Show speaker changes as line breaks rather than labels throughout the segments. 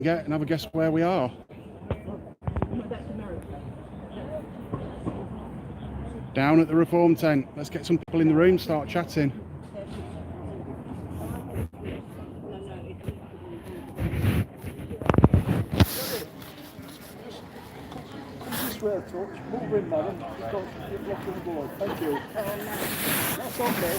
get and have a guess where we are. Down at the Reform tent. Let's get some people in the room, start chatting.
Swear touch, move in, madam, because you're blocking the board. Thank you. That's okay.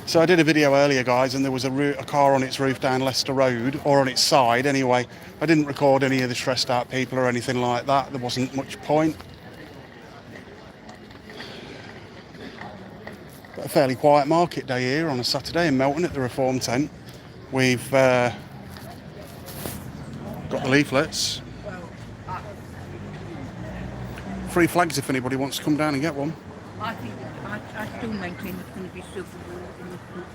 So I did a video earlier, guys, and there was a car on its roof down Leicester Road, or on its side anyway. I didn't record any of the stressed out people or anything like that. There wasn't much point. But a fairly quiet market day here on a Saturday in Melton at the Reform tent. We've got the leaflets. Free flags if anybody wants to come down and get one.
I think I still maintain it's going to be civil war in this country.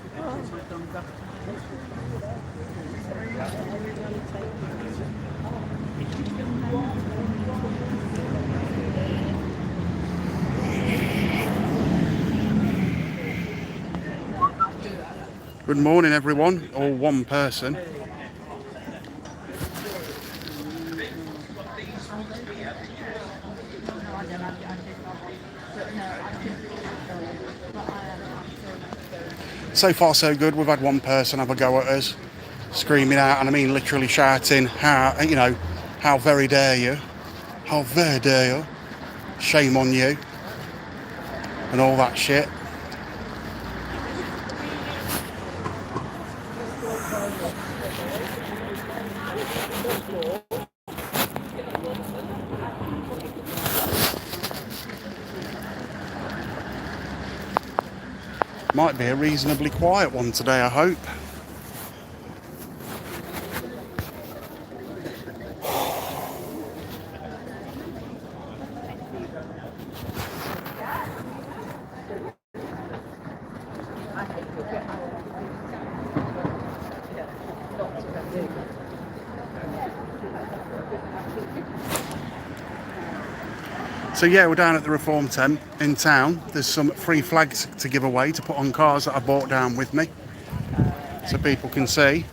Good morning, everyone, or one person. So far so good. We've had one person have a go at us, screaming out, and I mean literally shouting, how very dare you, how very dare you, shame on you, and all that shit. Might be a reasonably quiet one today, I hope. So yeah, we're down at the Reform tent in town. There's some free flags to give away to put on cars that I brought down with me, so people can see.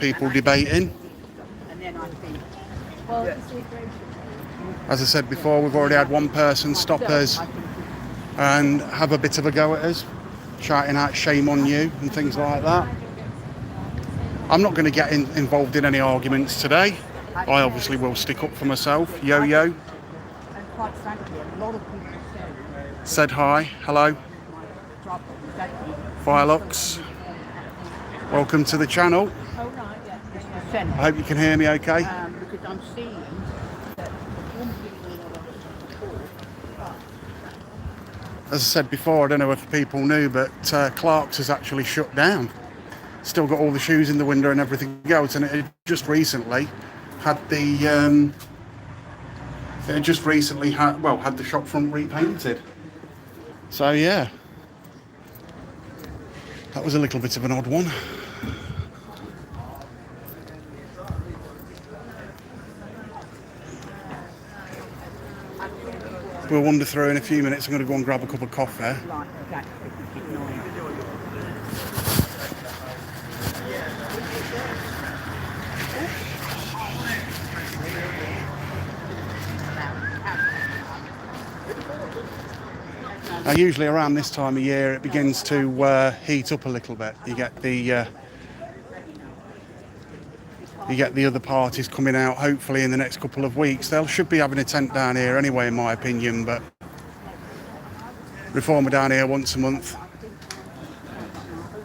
People debating. As I said before, we've already had one person stop us and have a bit of a go at us, shouting out shame on you and things like that. I'm not going to get involved in any arguments today. I obviously will stick up for myself. Yo-yo.
And quite frankly, a lot of people
Said hi. Hello. Firelux. Welcome to the channel. I hope you can hear me okay.
because I'm seeing that
As I said before, I don't know if people knew, but Clark's has actually shut down. Still got all the shoes in the window and everything else, and it had just recently had the had the shop front repainted. So yeah, that was a little bit of an odd one. We'll wander through in a few minutes. I'm going to go and grab a cup of coffee. Now, usually around this time of year, it begins to heat up a little bit. You get the other parties coming out, hopefully in the next couple of weeks. They should be having a tent down here anyway, in my opinion, but Reform are down here once a month,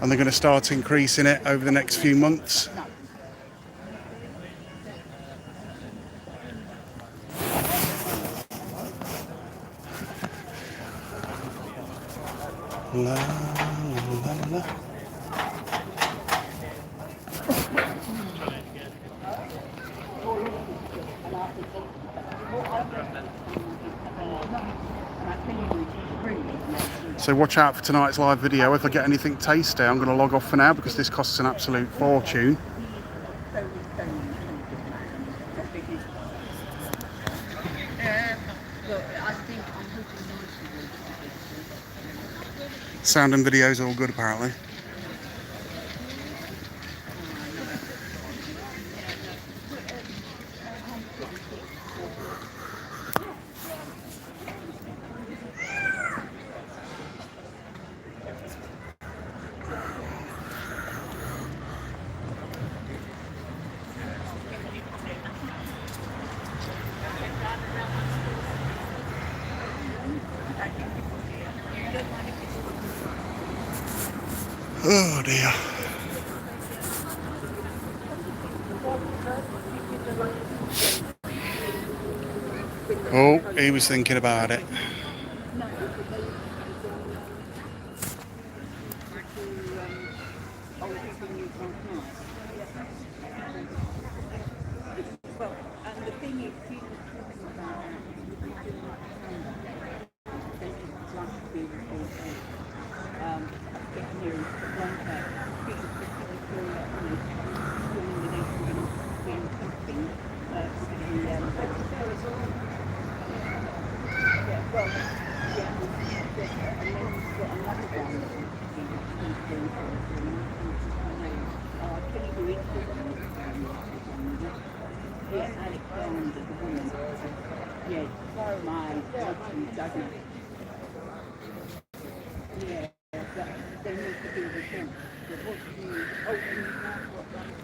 and they're going to start increasing it over the next few months. La, la, la, la. So watch out for tonight's live video. If I get anything tasty, I'm going to log off for now because this costs an absolute fortune. Sound and video is all good apparently. Oh dear. Oh, he was thinking about it.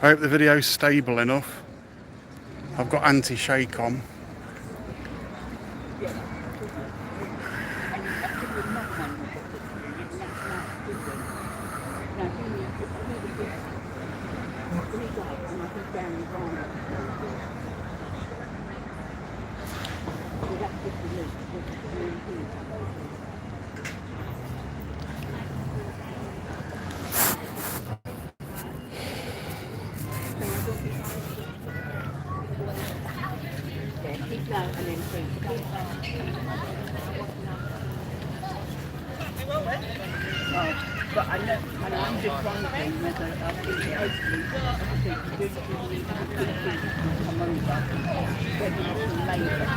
I hope the video's stable enough. I've got anti-shake on.
But I know, and I'm just wondering whether hopefully come over, whether you can labour,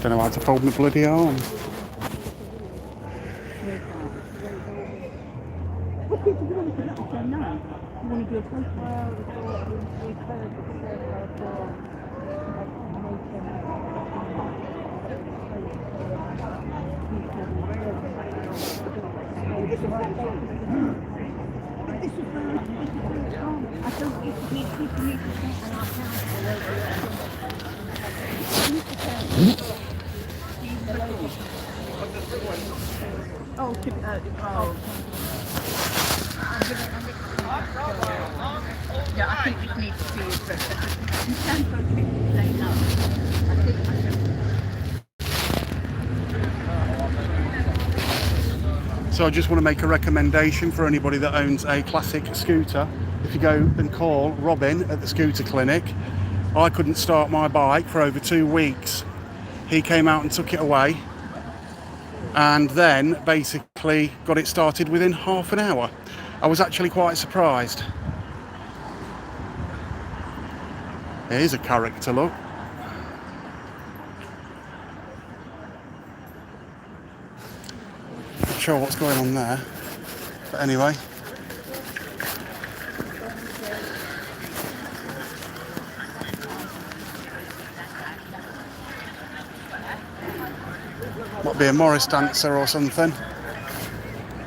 Don't know how to fold my bloody arm.
Yeah, I think it needs to be addressed. You can go to it and say no. I think
So I just want to make a recommendation for anybody that owns a classic scooter. If you go and call Robin at the scooter clinic, I couldn't start my bike for over 2 weeks. He came out and took it away and then basically got it started within half an hour. I was actually quite surprised. Here's a character, look. Not sure what's going on there, but anyway. Might be a Morris dancer or something.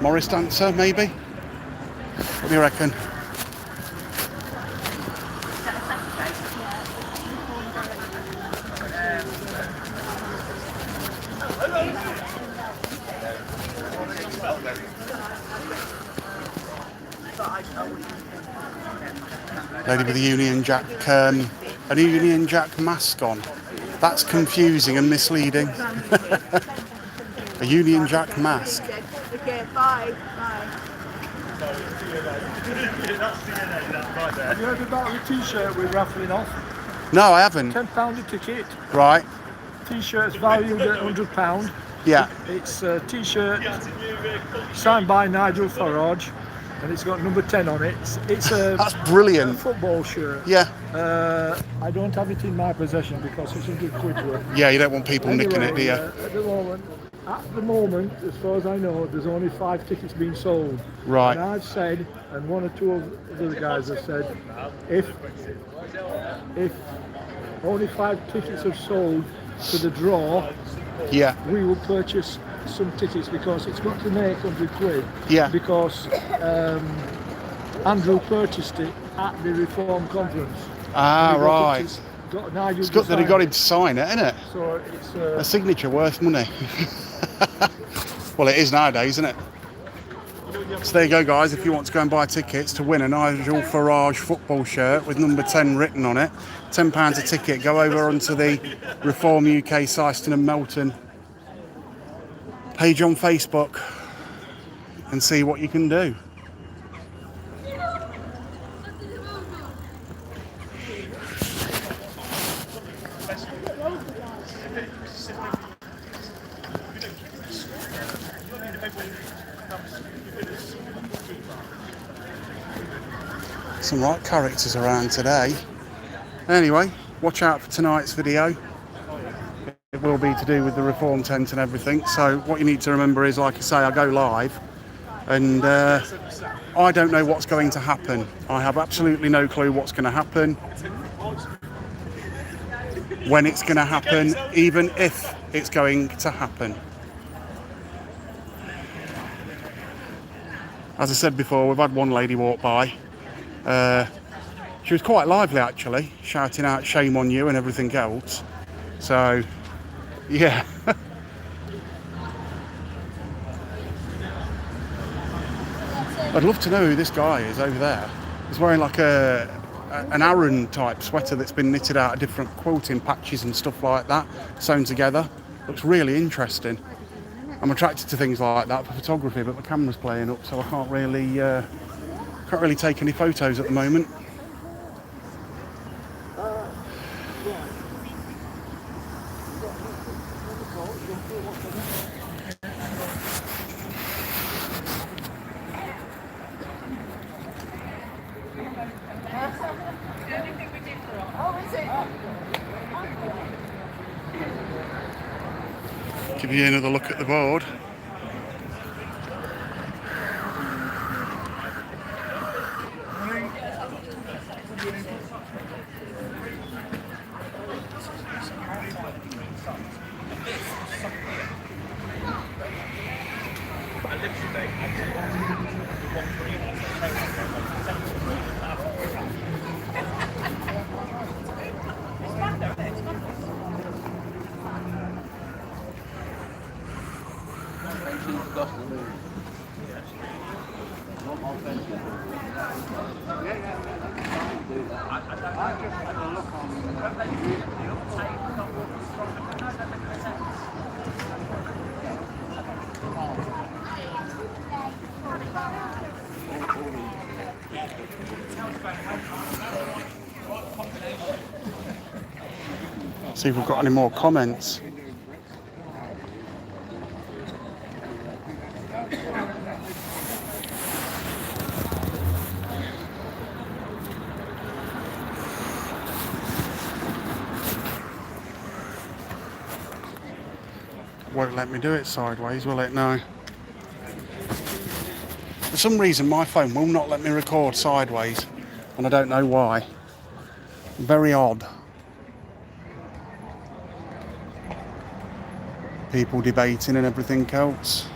Morris dancer, maybe? What do you reckon? Lady with a Union Jack, an Union Jack mask on. That's confusing and misleading. A Union Jack mask.
Okay, bye. Bye.
Have you heard about the t-shirt we're raffling off?
No, I haven't.
£10 a ticket.
Right.
T-shirt's valued at £100.
Yeah.
It's a t-shirt signed by Nigel Farage, and it's got number 10 on it. It's a
That's brilliant.
football shirt.
Yeah.
I don't have it in my possession because it's £100 worth.
Yeah, you don't want people nicking it, do you?
At the moment, as far as I know, there's only 5 tickets being sold.
Right.
And I've said, and one or two of the other guys have said, if only 5 tickets are sold to the draw,
Yeah.
we will purchase some tickets because it's got to make £100.
Yeah.
Because Andrew purchased it at the Reform Conference.
Ah, right.
It's
good that he got him to sign it, isn't it?
So it's
A signature worth money. Well, it is nowadays, isn't it? So there you go, guys. If you want to go and buy tickets to win a Nigel Farage football shirt with number 10 written on it, £10 a ticket. Go over onto the Reform UK Syston and Melton page on Facebook and see what you can do. Some right characters around today. Anyway, watch out for tonight's video. It will be to do with the Reform tent and everything. So what you need to remember is, like I say, I go live and I don't know what's going to happen. I have absolutely no clue what's going to happen, when it's going to happen, even if it's going to happen. As I said before, we've had one lady walk by. She was quite lively actually, shouting out shame on you and everything else. So, yeah. I'd love to know who this guy is over there. He's wearing like an Aran type sweater that's been knitted out of different quilting patches and stuff like that, sewn together. Looks really interesting. I'm attracted to things like that for photography, but the camera's playing up, so I can't really take any photos at the moment. Give you another look at the board. See if we've got any more comments. Won't let me do it sideways, will it? No. For some reason my phone will not let me record sideways, and I don't know why. Very odd. People debating and everything else.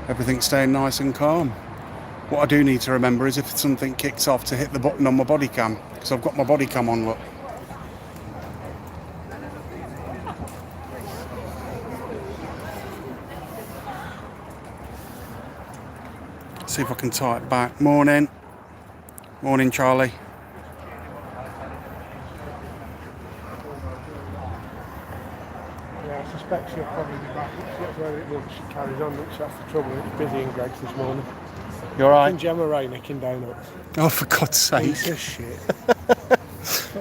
Everything's staying nice and calm. What I do need to remember is if something kicks off to hit the button on my body cam, because I've got my body cam on, look. See if I can type back. Morning. Morning, Charlie.
Yeah, I suspect she'll probably be back. That's where it looks. She carries on. Looks that's the trouble. It's busy in Greg's this morning.
You alright?
And Gemma Ray nicking donuts.
Oh, for God's sake.
Piece of shit.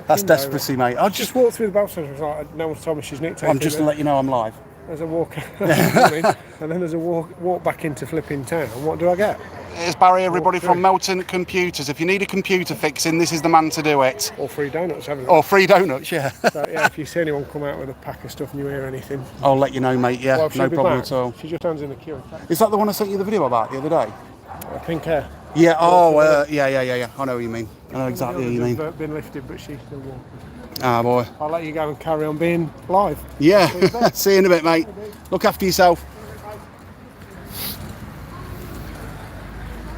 That's desperacy, mate. I
Just walked through the bounce house. Like, no one's told me she's nicked.
I'm just to let you know I'm live.
There's a walk and then there's a walk back into flipping town. What do I get?
It's Barry, everybody from Melton Computers. If you need a computer fixing, this is the man to do it.
Or free donuts, haven't
Or free donuts, yeah.
So, yeah, if you see anyone come out with a pack of stuff and you hear anything,
I'll let you know, mate, yeah.
well,
No problem
back.
at all.
She just stands in the queue.
Is that the one I sent you the video about the other day?
Pink hair.
Yeah, yeah. I know what you mean. I know exactly what you mean.
Been lifted, but she's still walking.
Ah, boy.
I'll let you go and carry on being live.
Yeah, see you in a bit, mate. Look after yourself.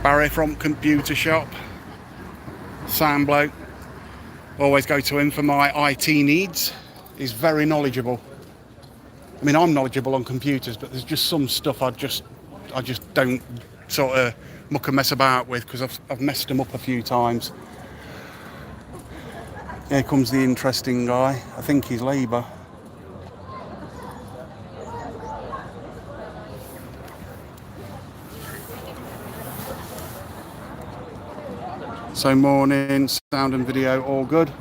Barry from Computer Shop. Sound bloke. Always go to him for my IT needs. He's very knowledgeable. I mean, I'm knowledgeable on computers, but there's just some stuff I just don't sort of muck and mess about with because I've messed them up a few times. Here comes the interesting guy. I think he's Labour. So morning, sound and video, all good.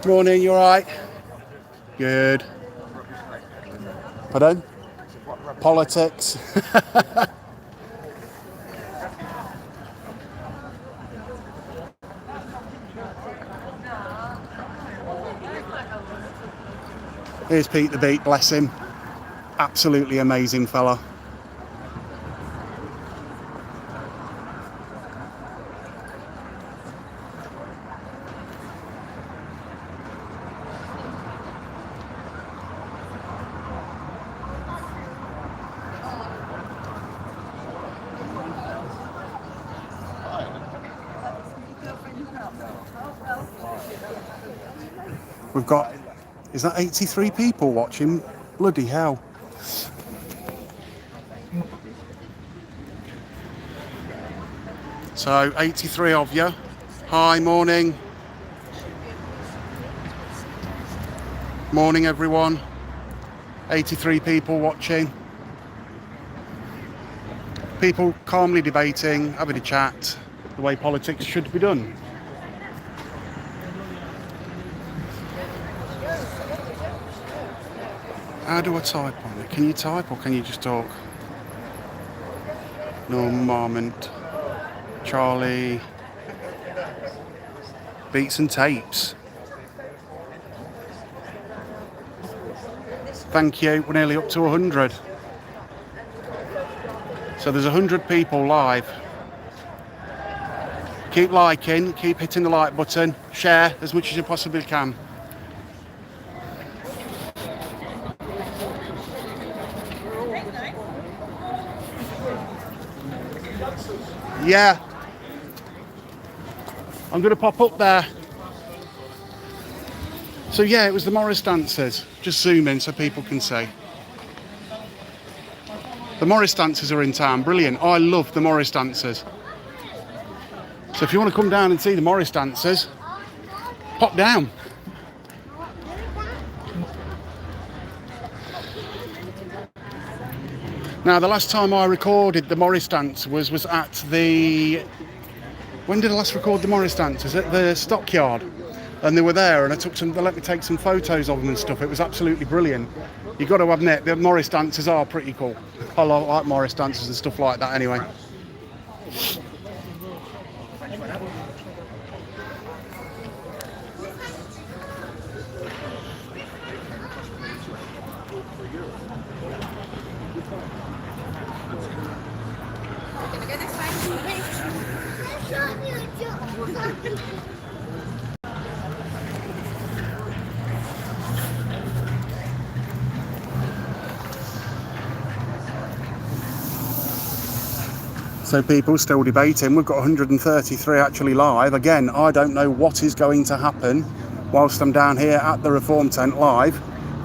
Morning, you alright? Good. Pardon? Politics. Here's Pete the Beat, bless him. Absolutely amazing fella. We've got, is that 83 people watching? Bloody hell. So 83 of you. Hi, morning. Morning, everyone. 83 people watching. People calmly debating, having a chat, the way politics should be done. How do I type on it? Can you type or can you just talk? No moment. Charlie. Beats and tapes. Thank you. We're nearly up to 100. So there's 100 people live. Keep liking, keep hitting the like button, share as much as you possibly can. Yeah. I'm going to pop up there. So yeah, it was the Morris dancers. Just zoom in so people can see. The Morris dancers are in town. Brilliant. I love the Morris dancers. So if you want to come down and see the Morris dancers, pop down. Now, the last time I recorded the Morris dance was at the... When did I last record the Morris dancers? At the stockyard. And they were there, and they let me take some photos of them and stuff. It was absolutely brilliant. You've got to admit, the Morris dancers are pretty cool. I like Morris dancers and stuff like that anyway. So people still debating. We've got 133 actually live. Again, I don't know what is going to happen whilst I'm down here at the Reform Tent live.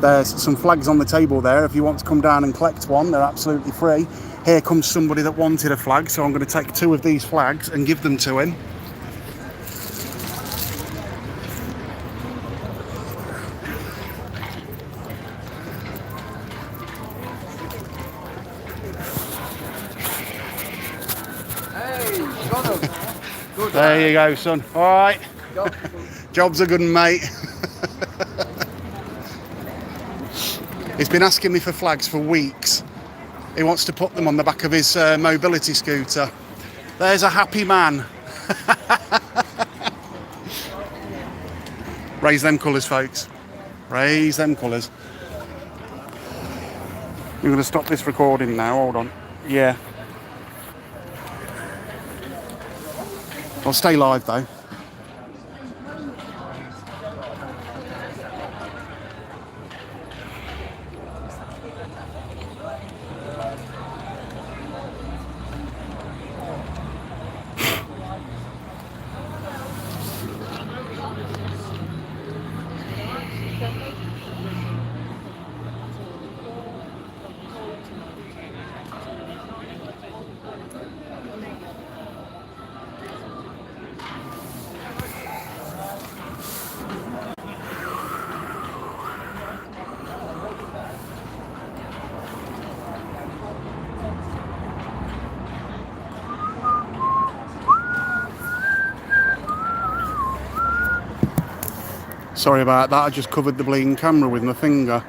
There's some flags on the table there. If you want to come down and collect one, they're absolutely free. Here comes somebody that wanted a flag, so I'm going to take 2 of these flags and give them to him. There you go, son. All right. Job's a good one, mate. He's been asking me for flags for weeks. He wants to put them on the back of his mobility scooter. There's a happy man. Raise them colours, folks. Raise them colours. I'm going to stop this recording now. Hold on. Yeah. I'll stay live though. Sorry about that, I just covered the bleeding camera with my finger.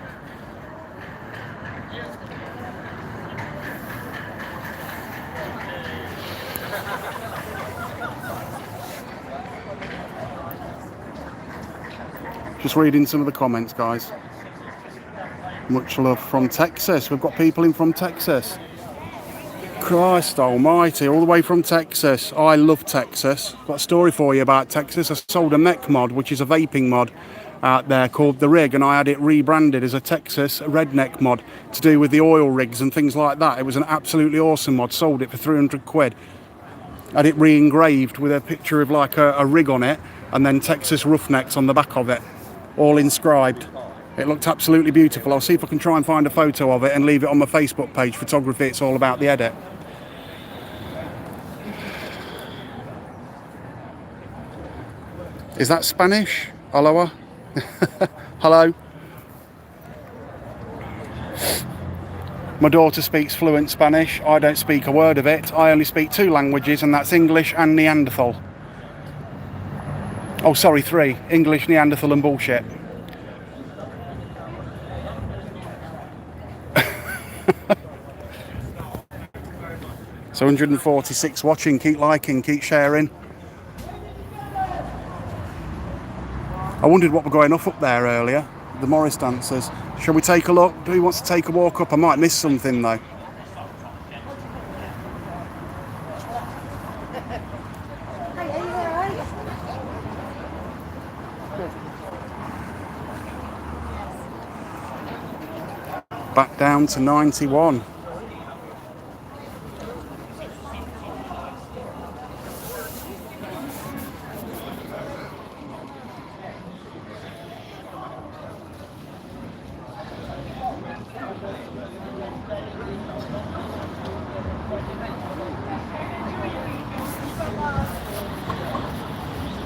Just reading some of the comments, guys. Much love from Texas. We've got people in from Texas. Christ almighty, all the way from Texas. I love Texas. Got a story for you about Texas. I sold a mech mod, which is a vaping mod out there called The Rig, and I had it rebranded as a Texas redneck mod to do with the oil rigs and things like that. It was an absolutely awesome mod. Sold it for 300 quid. Had it re-engraved with a picture of like a rig on it, and then Texas Roughnecks on the back of it, all inscribed. It looked absolutely beautiful. I'll see if I can try and find a photo of it and leave it on my Facebook page, Photography It's All About the Edit. Is that Spanish? Aloha? Hello? My daughter speaks fluent Spanish. I don't speak a word of it. I only speak 2 languages, and that's English and Neanderthal. Oh, sorry, 3. English, Neanderthal and bullshit. So 146 watching. Keep liking, keep sharing. I wondered what were going off up there earlier, the Morris dancers. Shall we take a look? Who wants to take a walk up? I might miss something though. Back down to 91.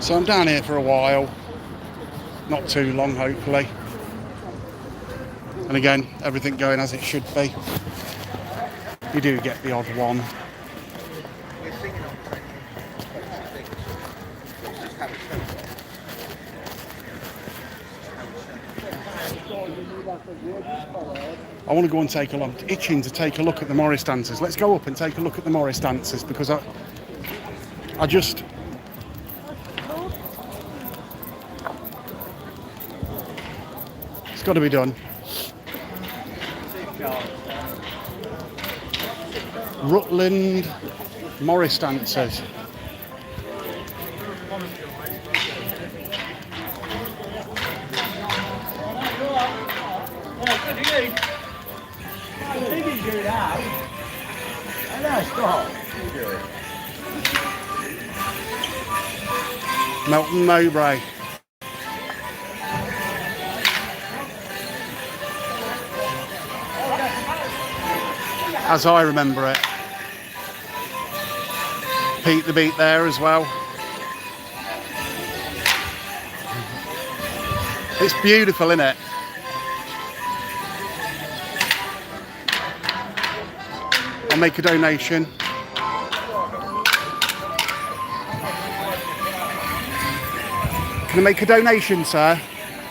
So I'm down here for a while, not too long hopefully, and again everything going as it should be. You do get the odd one. I want to go and take a look, itching to take a look at the Morris dancers. Let's go up and take a look at the Morris dancers, because I just... It's got to be done. Rutland Morris dancers.
Stop.
Melton Mowbray. As I remember it. Pete the Beat there as well. It's beautiful, isn't it? I'll make a donation. Can I make a donation, sir?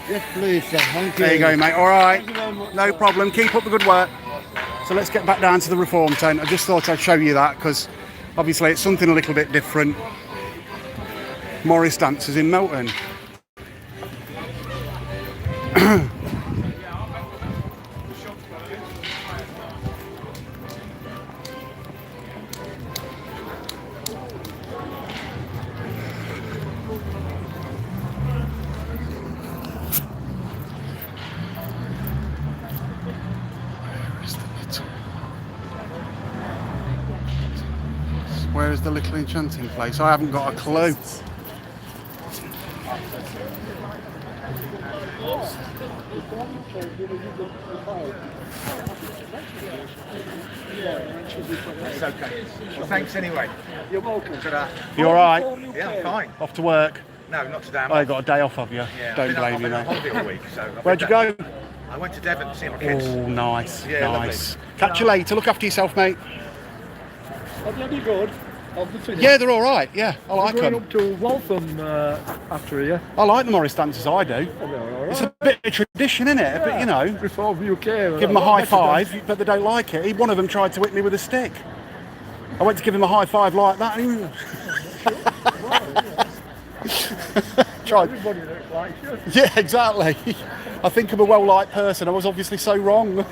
Yes, please, sir. Thank you.
There you go, mate. All right.
Thank you very much.
No problem. Keep up the good work. So let's get back down to the reform tent. I just thought I'd show you that because obviously it's something a little bit different. Morris Dancers in Melton. Where is the little enchanting place? I haven't got a clue.
It's okay. Well, thanks anyway.
You're welcome.
You all right?
Yeah, I'm fine.
Off to work?
No, not today. I'm
I
off.
got a day off of you.
Yeah,
Don't blame you,
I've been on
mate.
holiday all week, so
Where'd you go?
I went to Devon to see my kids.
Oh, nice,
Yeah,
nice. Catch you later. Look after yourself, mate.
Are they any good?
Yeah, they're all right. Yeah, I like
We're going
them.
up to Waltham after here.
I like the Morris Dancers. I do.
Oh, they're all right.
It's a bit of tradition, isn't it? But you know,
Reform UK.
give them a high five, but they don't like it. One of them tried to hit me with a stick. I went to give him a high five like that, and he tried.
Everybody looks like you.
Yeah, exactly. I think I'm a well-liked person. I was obviously so wrong.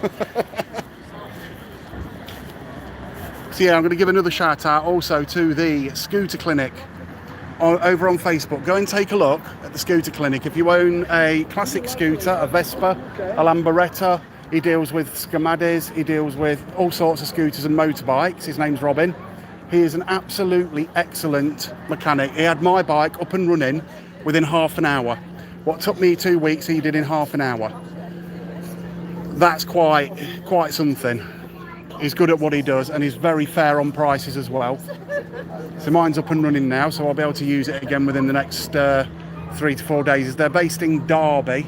So yeah, I'm going to give another shout out also to the scooter clinic over on Facebook. Go and take a look at the scooter clinic. If you own a classic scooter, a Vespa, a Lamboretta, he deals with Scamadis, he deals with all sorts of scooters and motorbikes. His name's Robin. He is an absolutely excellent mechanic. He had my bike up and running within half an hour. What took me 2 weeks, he did in half an hour. That's quite something. He's good at what he does and he's very fair on prices as well. So mine's up and running now, so I'll be able to use it again within the next 3 to 4 days. They're based in Derby.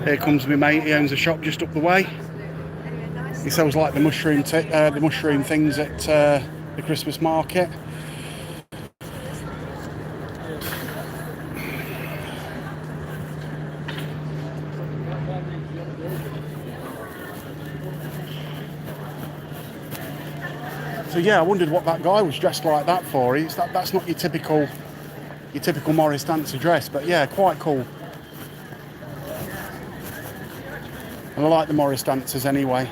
Here comes my mate, he owns a shop just up the way. He sells like the mushroom things at the Christmas market. So yeah, I wondered what that guy was dressed like that for. That's not your typical Morris Dancer dress, but yeah, quite cool. And I like the Morris Dancers anyway.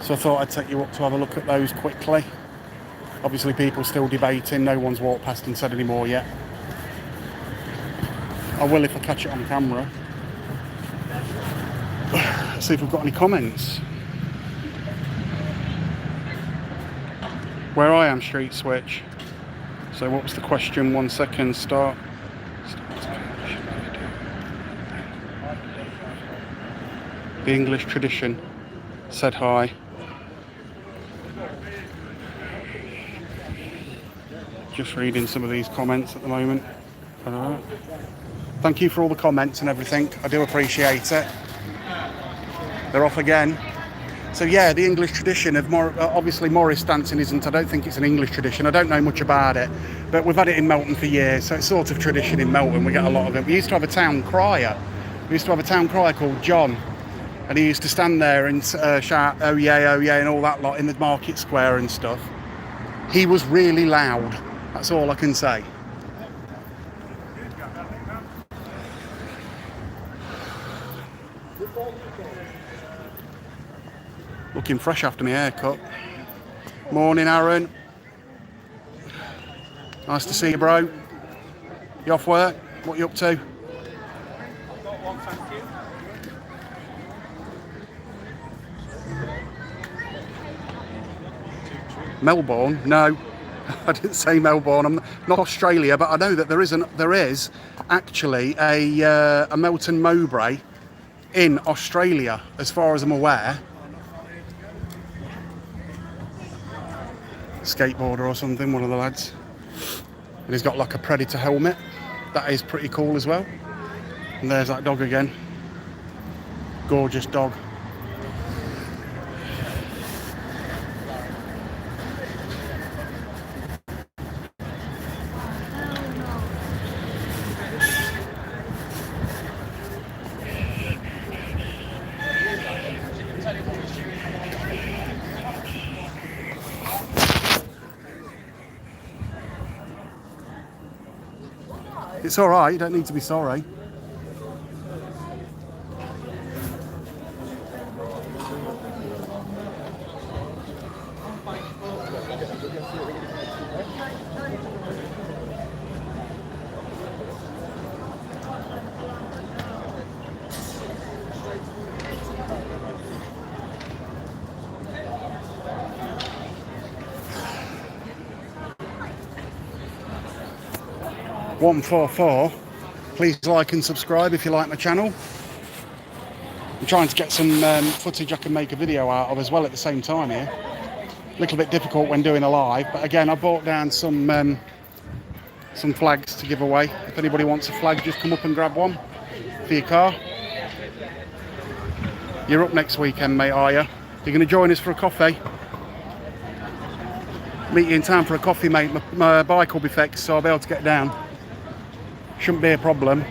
So I thought I'd take you up to have a look at those quickly. Obviously people still debating, no one's walked past and said any more yet. I will if I catch it on camera. Let's see if we've got any comments. Where I am, street switch. So what was the question? 1 second, start. The English tradition. Said hi. Just reading some of these comments at the moment. Thank you for all the comments and everything. I do appreciate it. They're off again. So yeah, the English tradition of obviously Morris dancing isn't, I don't think it's an English tradition. I don't know much about it, but we've had it in Melton for years, so it's sort of tradition in Melton. We get a lot of it. We used to have a town crier. We used to have a town crier called John, and he used to stand there and shout, oh yeah, and all that lot in the market square and stuff. He was really loud. That's all I can say. Looking fresh after my haircut. Morning, Aaron. Nice to see you, bro. You off work? What are you up to? Melbourne? No, I didn't say Melbourne. I'm not Australia, but I know that there is actually a Melton Mowbray in Australia, as far as I'm aware. Skateboarder or something, one of the lads. And he's got like a Predator helmet. That is pretty cool as well. And there's that dog again. Gorgeous dog. It's all right, you don't need to be sorry. $144. Please like and subscribe if you like my channel. I'm trying to get some footage I can make a video out of as well at the same time here. A little bit difficult when doing a live, but again, I brought down some flags to give away. If anybody wants a flag, just come up and grab one for your car. You're up next weekend, mate, are you? You're going to join us for a coffee? Meet you in town for a coffee, mate. My bike will be fixed, so I'll be able to get down. Shouldn't be a problem.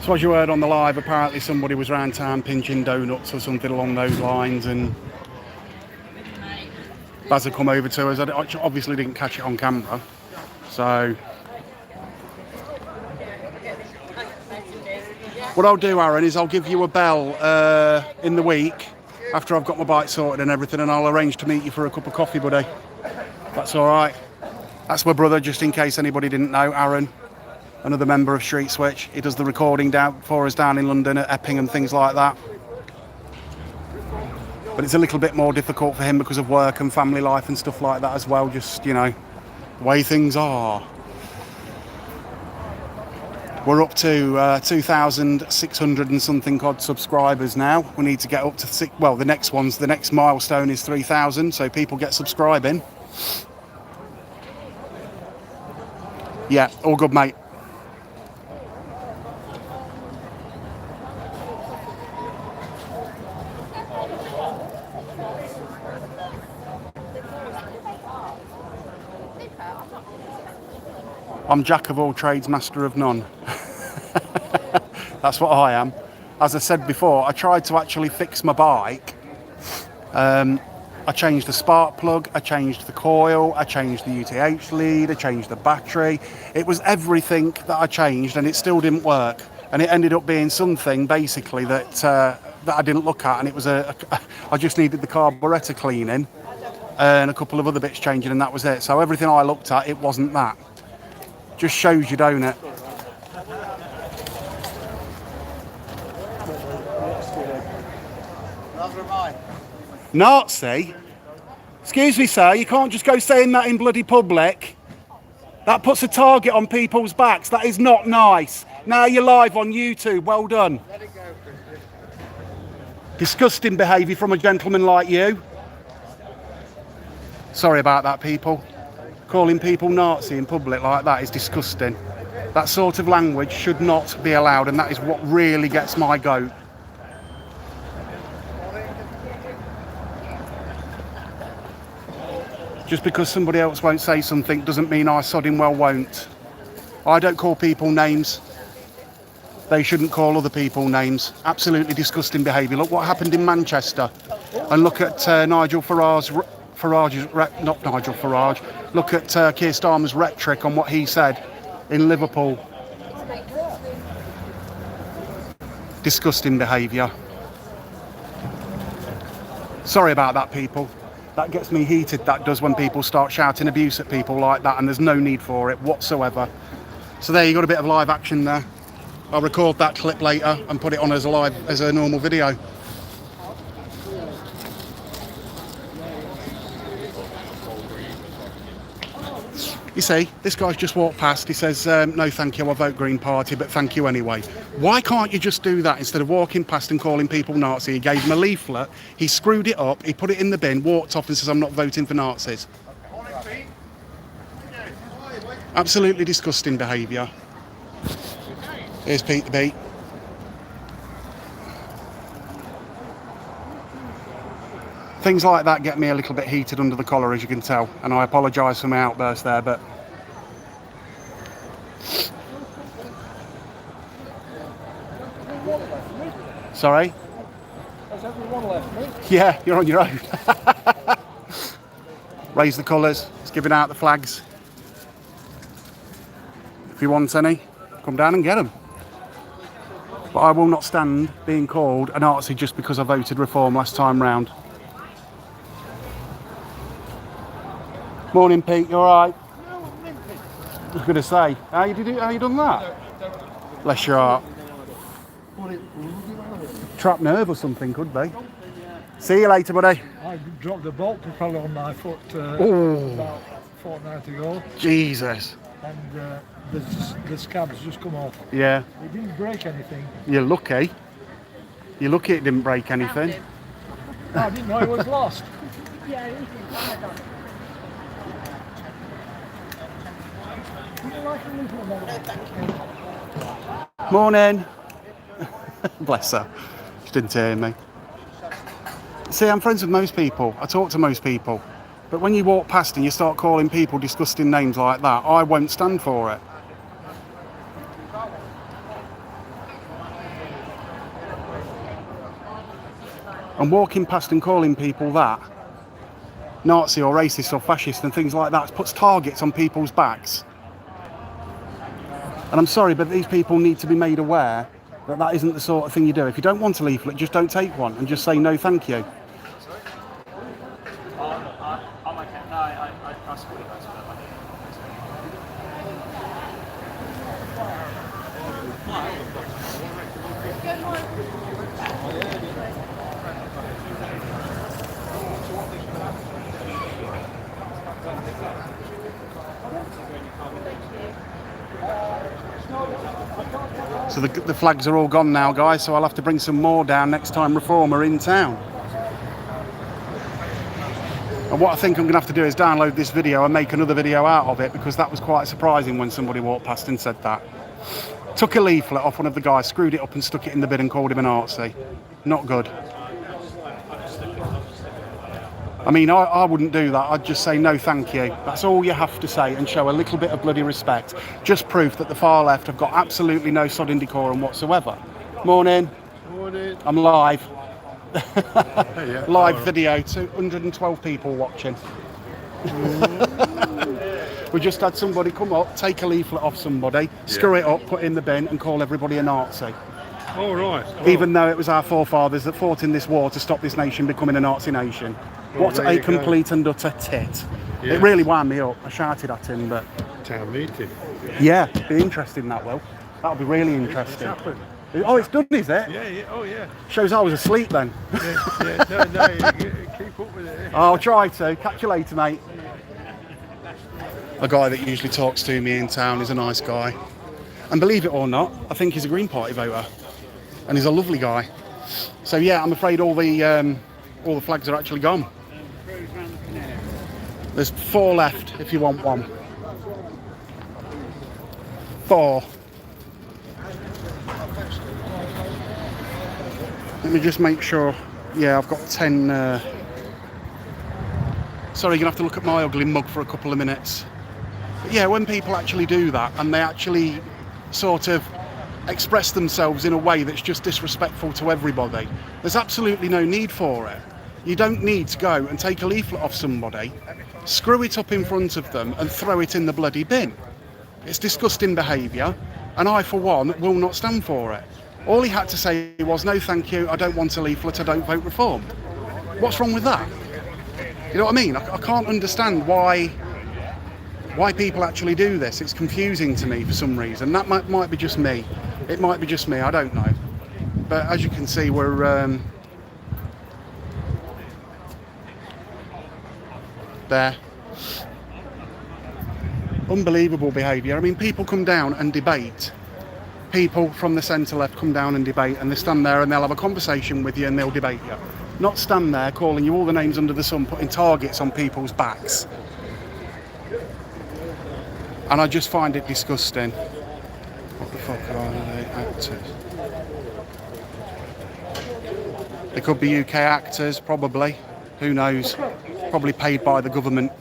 So as you heard on the live, apparently somebody was around town pinching donuts or something along those lines, and Baz had come over to us. I obviously didn't catch it on camera, so what I'll do, Aaron, is I'll give you a bell in the week after I've got my bike sorted and everything, and I'll arrange to meet you for a cup of coffee, buddy. That's all right. That's my brother, just in case anybody didn't know, Aaron, another member of Street Switch. He does the recording down for us down in London at Epping and things like that. But it's a little bit more difficult for him because of work and family life and stuff like that as well, just, you know, the way things are. We're up to 2,600 and something odd subscribers now. We need to get up to the next milestone is 3,000, so people get subscribing. Yeah, all good, mate. I'm jack of all trades, master of none. That's what I am. As I said before, I tried to actually fix my bike. I changed the spark plug, I changed the coil, I changed the UTH lead, I changed the battery. It was everything that I changed, and it still didn't work. And it ended up being something basically that I didn't look at, and it was I just needed the carburetor cleaning and a couple of other bits changing, and that was it. So everything I looked at, it wasn't that. Just shows you, don't it? Nazi? Excuse me, sir, you can't just go saying that in bloody public. That puts a target on people's backs. That is not nice. Now you're live on YouTube. Well done. Disgusting behaviour from a gentleman like you. Sorry about that, people. Calling people Nazi in public like that is disgusting. That sort of language should not be allowed, and that is what really gets my goat. Just because somebody else won't say something doesn't mean I sodding well won't. I don't call people names. They shouldn't call other people names. Absolutely disgusting behaviour. Look what happened in Manchester. And look at Nigel Farage's not Nigel Farage. Look at Keir Starmer's rhetoric on what he said in Liverpool. Disgusting behaviour. Sorry about that, people. That gets me heated, that does, when people start shouting abuse at people like that, and there's no need for it whatsoever. So there, you got a bit of live action there. I'll record that clip later and put it on as a normal video. You see, this guy's just walked past. He says, no thank you, I vote Green Party, but thank you anyway. Why can't you just do that instead of walking past and calling people Nazi? He gave him a leaflet, he screwed it up, he put it in the bin, walked off and says, I'm not voting for Nazis. Absolutely disgusting behaviour. Here's Pete the Beat. Things like that get me a little bit heated under the collar, as you can tell, and I apologise for my outburst there, but sorry?
Has everyone left me?
Yeah, you're on your own. Raise the colours, it's giving out the flags. If you want any, come down and get them. But I will not stand being called a Nazi just because I voted Reform last time round. Morning, Pete. You all right?
No, I'm limping.
I was going to say, how you done that? Bless your heart. Trapped nerve or something, could be. See you later, buddy.
I dropped a bolt propeller on my foot about a fortnight ago,
Jesus.
and the scab's just come off.
Yeah.
It didn't break anything.
You're lucky. You're lucky it didn't break anything.
I didn't know it was lost.
Morning. Bless her. She didn't hear me. See, I'm friends with most people. I talk to most people. But when you walk past and you start calling people disgusting names like that, I won't stand for it. And walking past and calling people that, Nazi or racist or fascist and things like that, puts targets on people's backs. And I'm sorry, but these people need to be made aware that that isn't the sort of thing you do. If you don't want a leaflet, just don't take one and just say no thank you. So the flags are all gone now, guys, so I'll have to bring some more down next time Reform are in town. And what I think I'm going to have to do is download this video and make another video out of it, because that was quite surprising when somebody walked past and said that. Took a leaflet off one of the guys, screwed it up and stuck it in the bin and called him a Nazi. Not good. I mean, I wouldn't do that. I'd just say no thank you. That's all you have to say, and show a little bit of bloody respect. Just proof that the far left have got absolutely no sodding decorum whatsoever. Morning.
Morning.
I'm live.
Yeah,
Live video, 212 people watching. We just had somebody come up, take a leaflet off somebody, screw it up, put it in the bin and call everybody a Nazi.
All right.
Even though it was our forefathers that fought in this war to stop this nation becoming a Nazi nation. What a complete and utter tit.
Yeah.
It really wound me up. I shouted at him, but...
Town meeting.
Yeah, be interesting, that will. That'll be really interesting.
It's happened.
Oh, it's done, is it?
Yeah. Oh, yeah.
Shows I was asleep then.
Yeah. No. Keep up with it.
I'll try to. Catch you later, mate. A guy that usually talks to me in town is a nice guy. And believe it or not, I think he's a Green Party voter. And he's a lovely guy. So yeah, I'm afraid all the flags are actually gone. There's 4 left if you want one. 4. Let me just make sure. Yeah, I've got 10. Sorry, you're gonna have to look at my ugly mug for a couple of minutes. But yeah, when people actually do that and they actually sort of express themselves in a way that's just disrespectful to everybody, there's absolutely no need for it. You don't need to go and take a leaflet off somebody, screw it up in front of them and throw it in the bloody bin. It's disgusting behaviour, and I for one will not stand for it. All he had to say was, no thank you, I don't want a leaflet, I don't vote Reform. What's wrong with that? You know what I mean? I can't understand why why people actually do this. It's confusing to me for some reason. That might be just me. It might be just me, I don't know. But as you can see, we're there. Unbelievable behaviour. I mean, people come down and debate. People from the centre left come down and debate, and they stand there and they'll have a conversation with you and they'll debate you. Not stand there calling you all the names under the sun, putting targets on people's backs. And I just find it disgusting. What the fuck are they actors? They could be UK actors, probably. Who knows? Probably paid by the government.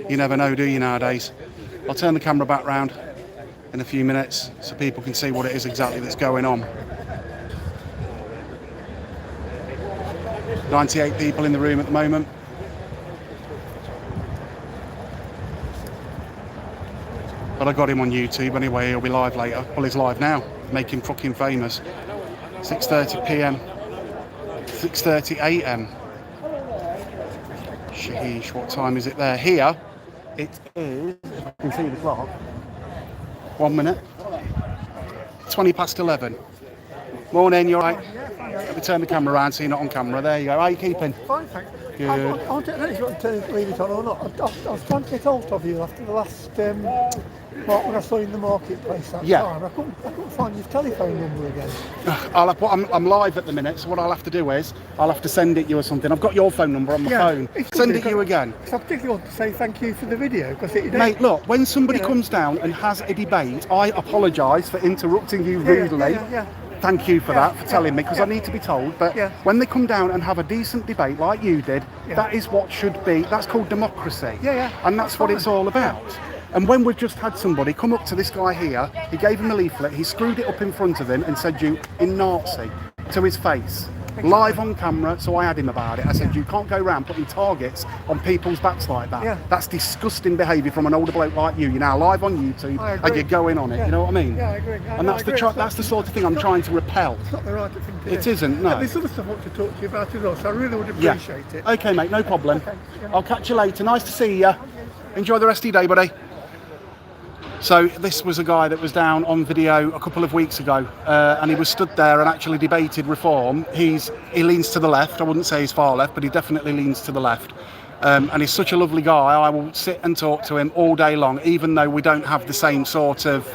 You never know, do you, nowadays? I'll turn the camera back round in a few minutes so people can see what it is exactly that's going on. 98 people in the room at the moment. But I got him on YouTube anyway, he'll be live later. Well, he's live now, make him fucking famous. 6:30 PM, 6:30 AM. Sheesh, what time is it there? Here, it is, if I can see the clock, 1 minute, 20 past 11. Morning, you alright? Let me turn the camera around so you're not on camera. There you go. How are you keeping?
Fine, thanks.
Good.
I don't know if you want to leave it on or not. I was trying to get hold of you after the last, when I saw you in the marketplace that time. I couldn't find your telephone number again.
I'm live at the minute, so what I'll have to do is, I'll have to send it you or something. I've got your phone number on my phone. Send it you again.
I particularly want to say thank you for the video.
Mate, look, when somebody comes down and has a debate, I apologise for interrupting you rudely. Thank you for that, for telling me, because I need to be told. But when they come down and have a decent debate like you did, that is what should be. That's called democracy. And that's what it's all about. And when we've just had somebody come up to this guy here, he gave him a leaflet, he screwed it up in front of him and said, "You in Nazi," to his face. Live on camera, so I had him about it. I said, you can't go around putting targets on people's backs like that. That's disgusting behaviour from an older bloke like you. You're now live on YouTube and you're going on it, you know what I mean?
Yeah, I agree.
And that's the sort of thing I'm trying to repel.
It's not the right thing to do.
It isn't, no.
There's other stuff I want to talk to you about as well, so I really would appreciate it.
Okay, mate, no problem. I'll catch you later. Nice to see you. Enjoy the rest of your day, buddy. So this was a guy that was down on video a couple of weeks ago, and he was stood there and actually debated reform. He leans to the left. I wouldn't say he's far left, but he definitely leans to the left. And he's such a lovely guy. I will sit and talk to him all day long, even though we don't have the same sort of,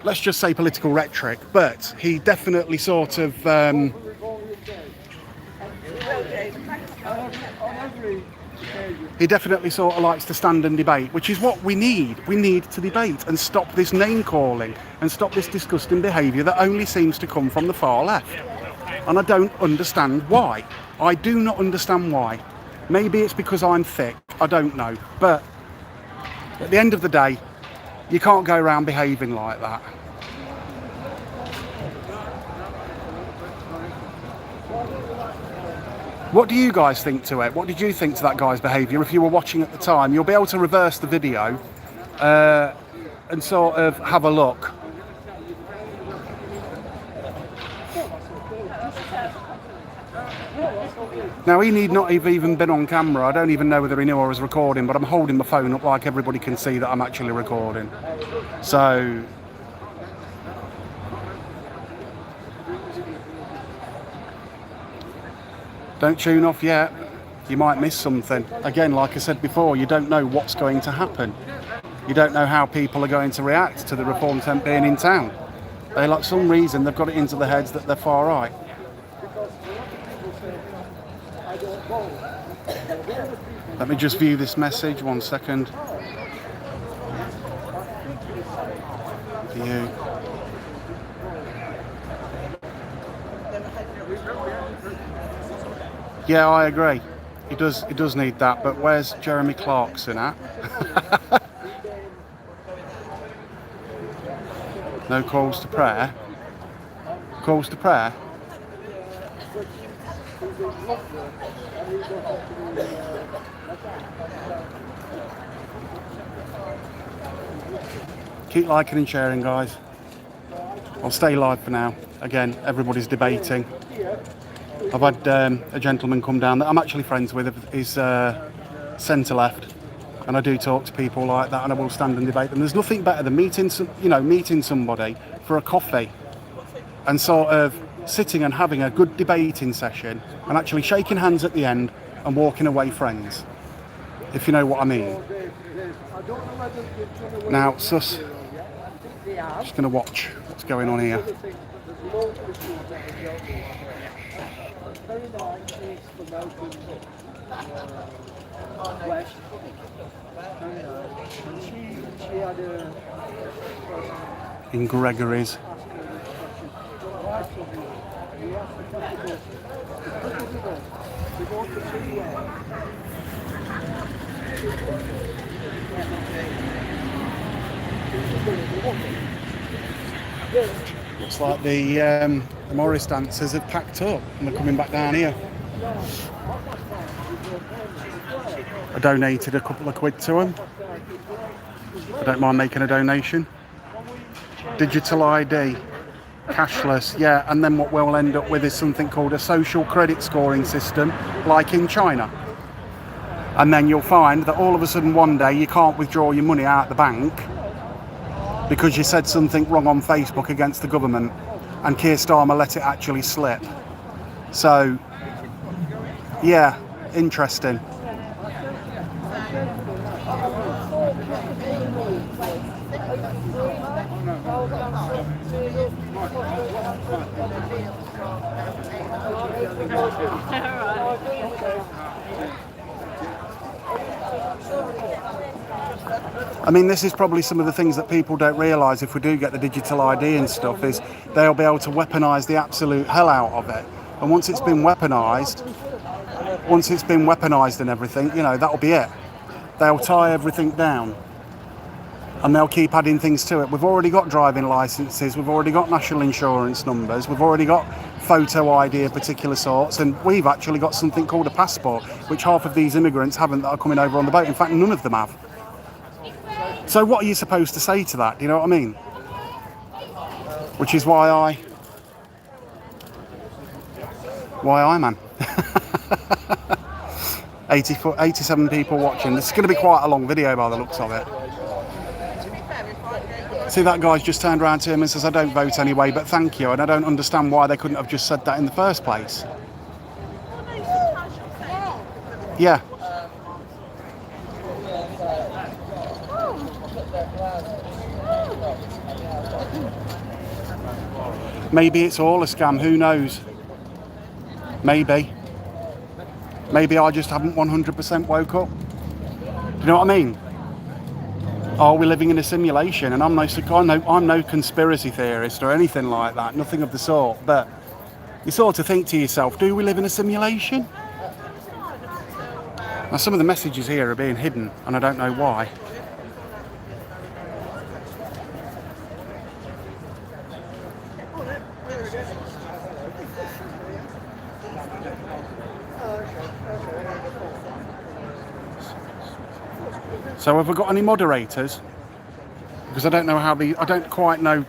let's just say, political rhetoric. But he definitely sort of... He definitely sort of likes to stand and debate, which is what we need. We need to debate and stop this name calling and stop this disgusting behaviour that only seems to come from the far left. And I don't understand why. I do not understand why. Maybe it's because I'm thick, I don't know. But at the end of the day, you can't go around behaving like that. What do you guys think to it? What did you think to that guy's behaviour if you were watching at the time? You'll be able to reverse the video and sort of have a look. Now, he need not have even been on camera. I don't even know whether he knew I was recording, but I'm holding my phone up like everybody can see that I'm actually recording. So... don't tune off yet, you might miss something. Again, like I said before, you don't know what's going to happen. You don't know how people are going to react to the reform tent being in town. They, like some reason, they've got it into their heads that they're far right. Let me just view this message, 1 second. View. Yeah, I agree. He does need that, but where's Jeremy Clarkson at? No calls to prayer. Calls to prayer? Keep liking and sharing, guys. I'll stay live for now. Again, everybody's debating. I've had a gentleman come down that I'm actually friends with. He's centre left, And I do talk to people like that, and I will stand and debate them. There's nothing better than meeting somebody for a coffee and sort of sitting and having a good debating session and actually shaking hands at the end and walking away friends, if you know what I mean. Now, Sus, just going to watch what's going on here. In Gregory's. Looks like the Morris dancers have packed up and they're coming back down here. I donated a couple of quid to them. I don't mind making a donation. Digital ID, cashless, yeah, and then what we'll end up with is something called a social credit scoring system, like in China. And then you'll find that all of a sudden one day you can't withdraw your money out of the bank because you said something wrong on Facebook against the government, and Keir Starmer let it actually slip. So, yeah, interesting. I mean, this is probably some of the things that people don't realise if we do get the digital ID and stuff, is they'll be able to weaponise the absolute hell out of it. And once it's been weaponised and everything, you know, that'll be it. They'll tie everything down and they'll keep adding things to it. We've already got driving licences, we've already got national insurance numbers, we've already got photo ID of particular sorts, and we've actually got something called a passport, which half of these immigrants haven't that are coming over on the boat. In fact, none of them have. So what are you supposed to say to that? Do you know what I mean? Which is why man. 87 people watching. This is going to be quite a long video by the looks of it. See, that guy's just turned around to him and says, I don't vote anyway, but thank you. And I don't understand why they couldn't have just said that in the first place. Yeah. Maybe it's all a scam, who knows? Maybe I just haven't 100% woke up. Do you know what I mean? Are we living in a simulation? And I'm no conspiracy theorist or anything like that, nothing of the sort, but you sort of think to yourself, do we live in a simulation? Now, some of the messages here are being hidden and I don't know why. So have we got any moderators? Because I don't know how I don't quite know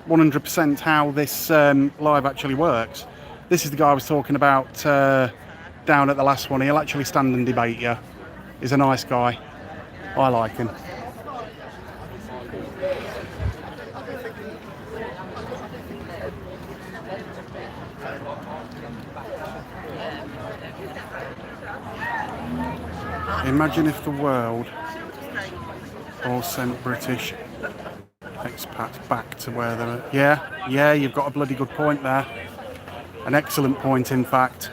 100% how this live actually works. This is the guy I was talking about down at the last one. He'll actually stand and debate you. He's a nice guy. I like him. Imagine if the world all sent British expats back to where they're... Yeah, you've got a bloody good point there. An excellent point, in fact.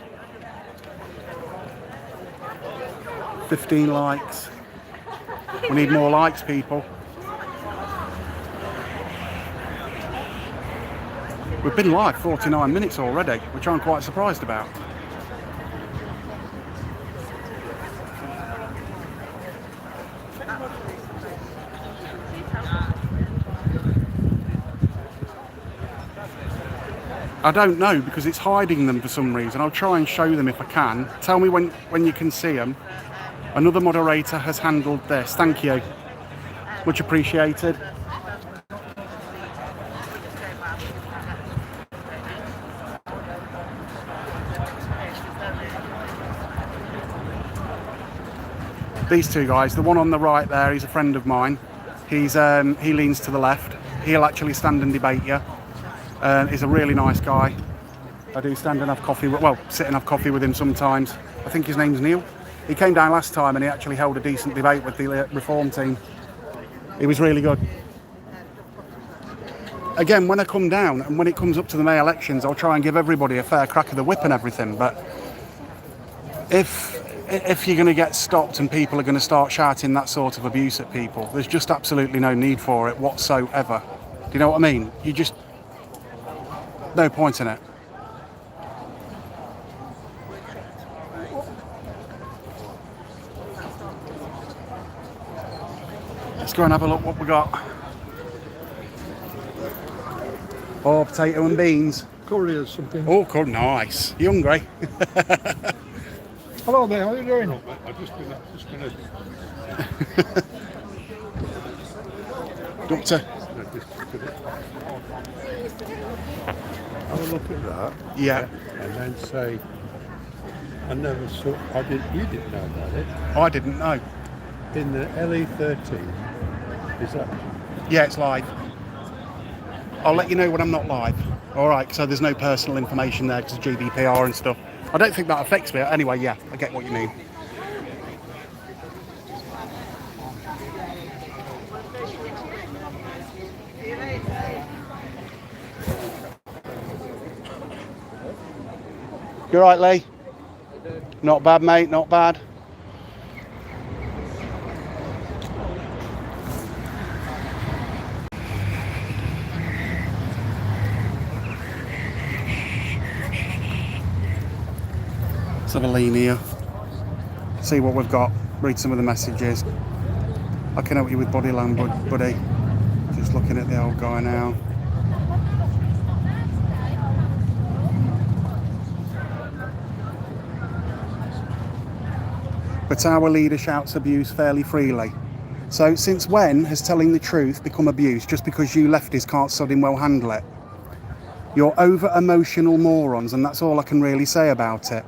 15 likes. We need more likes, people. We've been live 49 minutes already, which I'm quite surprised about. I don't know, because it's hiding them for some reason. I'll try and show them if I can. Tell me when you can see them. Another moderator has handled this. Thank you. Much appreciated. These two guys, the one on the right there, he's a friend of mine. He leans to the left. He'll actually stand and debate you. He's a really nice guy. I do stand and have coffee, sit and have coffee with him sometimes. I think his name's Neil. He came down last time and he actually held a decent debate with the Reform team. He was really good. Again, when I come down and when it comes up to the May elections, I'll try and give everybody a fair crack of the whip and everything. But if you're going to get stopped and people are going to start shouting that sort of abuse at people, there's just absolutely no need for it whatsoever. Do you know what I mean? No point in it. Let's go and have a look what we got. Oh, potato and beans.
Curry or something.
Oh, nice. You hungry?
Hello mate, how are you doing?
I've just been
Doctor.
have a look at that.
Yeah.
And then say, you didn't know about it.
I didn't know.
In the LE13, is that?
Yeah, it's live. I'll let you know when I'm not live. All right, so there's no personal information there because of GDPR and stuff. I don't think that affects me. Anyway, yeah, I get what you mean. You all right, Lee? Not bad, mate, not bad. Let's have a lean here. See what we've got. Read some of the messages. I can help you with body language, buddy. Just looking at the old guy now. But our leader shouts abuse fairly freely. So since when has telling the truth become abuse just because you lefties can't sodding well handle it? You're over-emotional morons, and that's all I can really say about it.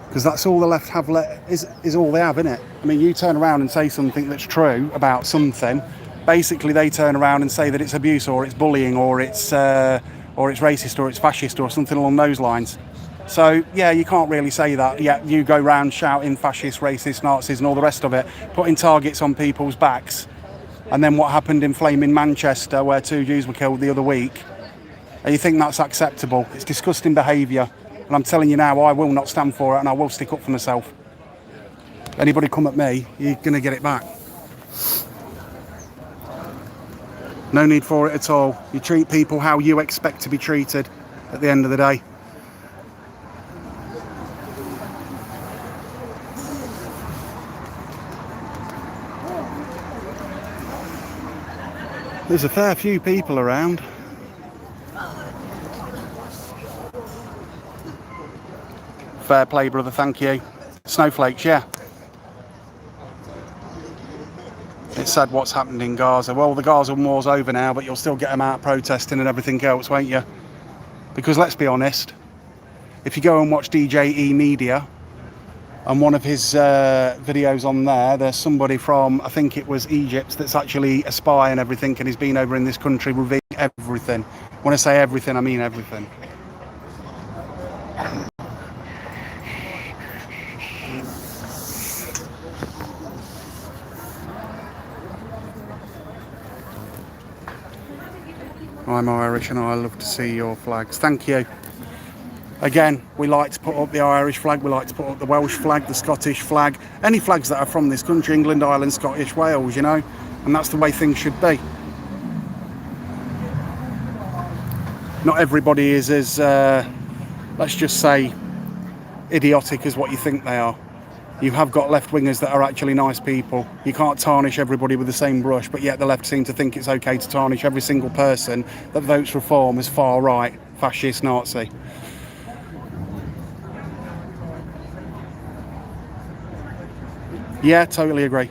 Because that's all the left have is all they have, isn't it? I mean, you turn around and say something that's true about something, basically they turn around and say that it's abuse or it's bullying or it's racist or it's fascist or something along those lines. So yeah, you can't really say that. Yeah, you go round shouting fascist, racist, Nazis and all the rest of it, putting targets on people's backs. And then what happened in flaming Manchester where 2 Jews were killed the other week, and you think that's acceptable? It's disgusting behaviour. And I'm telling you now, I will not stand for it and I will stick up for myself. Anybody come at me, you're going to get it back. No need for it at all. You treat people how you expect to be treated at the end of the day. There's a fair few people around. Fair play, brother, thank you. Snowflakes, yeah. It's sad what's happened in Gaza. Well, the Gaza war's over now, but you'll still get them out protesting and everything else, won't you? Because let's be honest, if you go and watch DJ E Media, and one of his videos on there, there's somebody from, I think it was Egypt, that's actually a spy and everything, and he's been over in this country revealing everything. When I say everything, I mean everything. I'm Irish and I love to see your flags. Thank you. Again, we like to put up the Irish flag, we like to put up the Welsh flag, the Scottish flag, any flags that are from this country, England, Ireland, Scottish, Wales, you know, and that's the way things should be. Not everybody is as, let's just say, idiotic as what you think they are. You have got left-wingers that are actually nice people. You can't tarnish everybody with the same brush, but yet the left seem to think it's okay to tarnish every single person that votes Reform as far right, fascist, Nazi. Yeah, totally agree.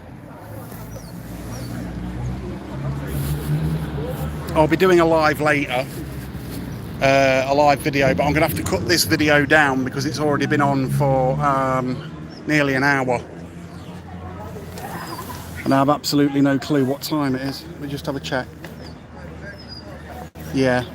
I'll be doing a live later a live video, but I'm going to have to cut this video down because it's already been on for nearly an hour. And I have absolutely no clue what time it is. Let me just have a check. Yeah.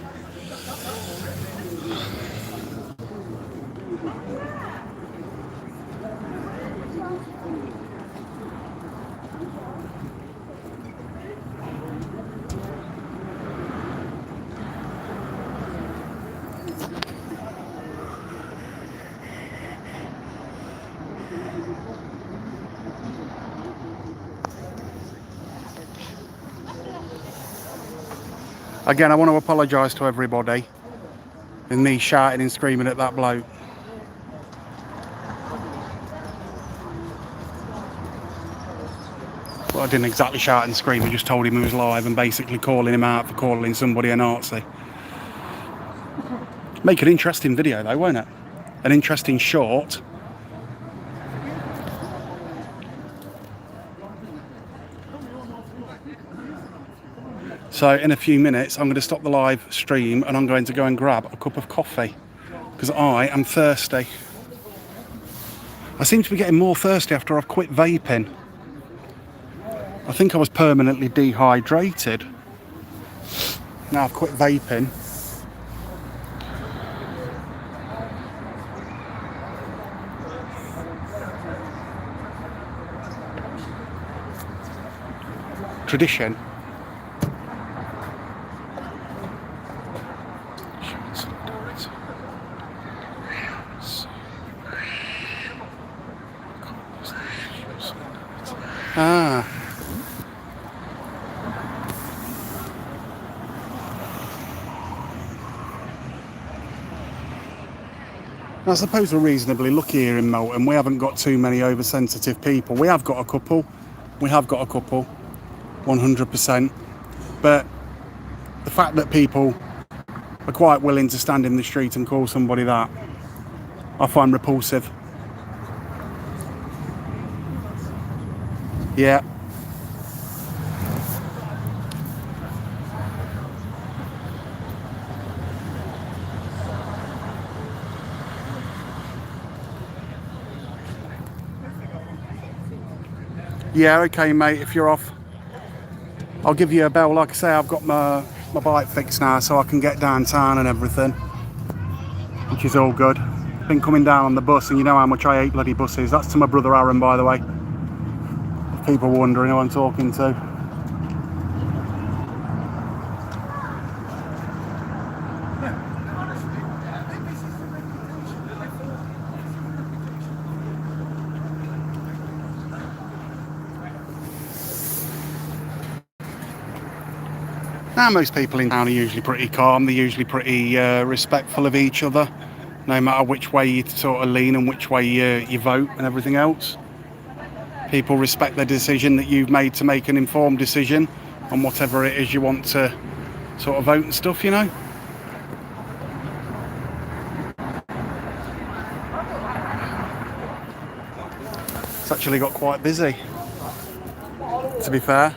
Again, I want to apologise to everybody with me shouting and screaming at that bloke. Well, I didn't exactly shout and scream, I just told him he was live and basically calling him out for calling somebody a Nazi. Make an interesting video though, won't it? An interesting short. So in a few minutes, I'm going to stop the live stream and I'm going to go and grab a cup of coffee because I am thirsty. I seem to be getting more thirsty after I've quit vaping. I think I was permanently dehydrated. Now I've quit vaping. Tradition. Ah. I suppose we're reasonably lucky here in Melton. We haven't got too many oversensitive people. We have got a couple. 100%. But the fact that people are quite willing to stand in the street and call somebody that, I find repulsive. Yeah. Yeah, okay mate, if you're off, I'll give you a bell. Like I say, I've got my bike fixed now so I can get downtown and everything, which is all good. Been coming down on the bus and you know how much I hate bloody buses. That's to my brother Aaron, by the way. If people were wondering who I'm talking to. Now, most people in town are usually pretty calm. They're usually pretty respectful of each other, no matter which way you sort of lean and which way you vote and everything else. People respect the decision that you've made to make an informed decision on whatever it is you want to sort of vote and stuff, you know. It's actually got quite busy, to be fair.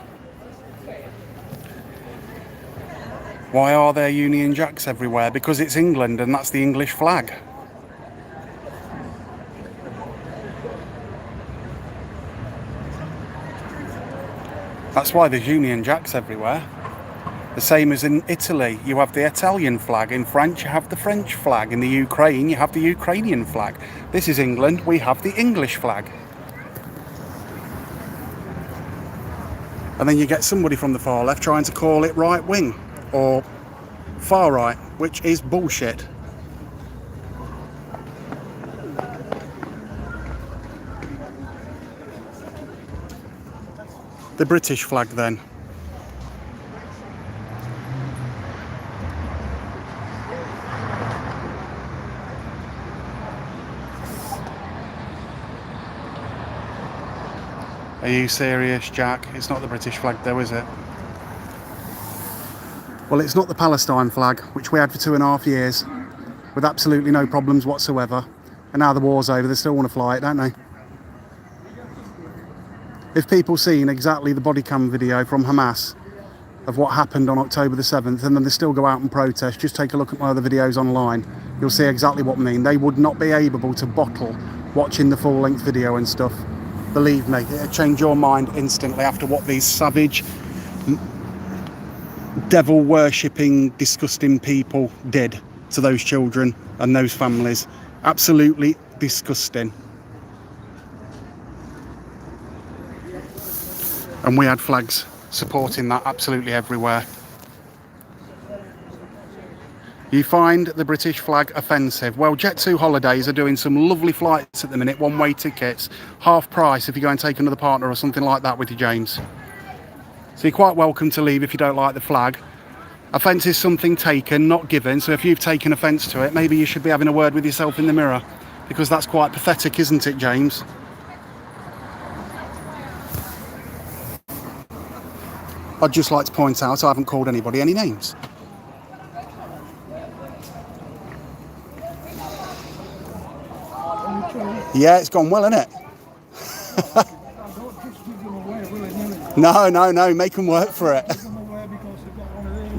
Why are there Union Jacks everywhere? Because it's England and that's the English flag. That's why there's Union Jacks everywhere. The same as in Italy, you have the Italian flag. In France, you have the French flag. In the Ukraine, you have the Ukrainian flag. This is England, we have the English flag. And then you get somebody from the far left trying to call it right wing or far right, which is bullshit. The British flag then. Are you serious, Jack? It's not the British flag though, is it? Well, it's not the Palestine flag, which we had for 2.5 years, with absolutely no problems whatsoever. And now the war's over, they still want to fly it, don't they? If people seen exactly the body cam video from Hamas of what happened on October the 7th, and then they still go out and protest. Just take a look at my other videos online. You'll see exactly what I mean. They would not be able to bottle watching the full-length video and stuff. Believe me, it'll change your mind instantly after what these savage, devil-worshipping, disgusting people did to those children and those families. Absolutely disgusting. And we had flags supporting that absolutely everywhere. You find the British flag offensive? Well, Jet2 Holidays are doing some lovely flights at the minute, one-way tickets, half price if you go and take another partner or something like that with you, James. So you're quite welcome to leave if you don't like the flag. Offence is something taken, not given, so if you've taken offence to it, maybe you should be having a word with yourself in the mirror, because that's quite pathetic, isn't it, James? I'd just like to point out I haven't called anybody any names. Yeah, it's gone well, isn't it? No, make them work for it.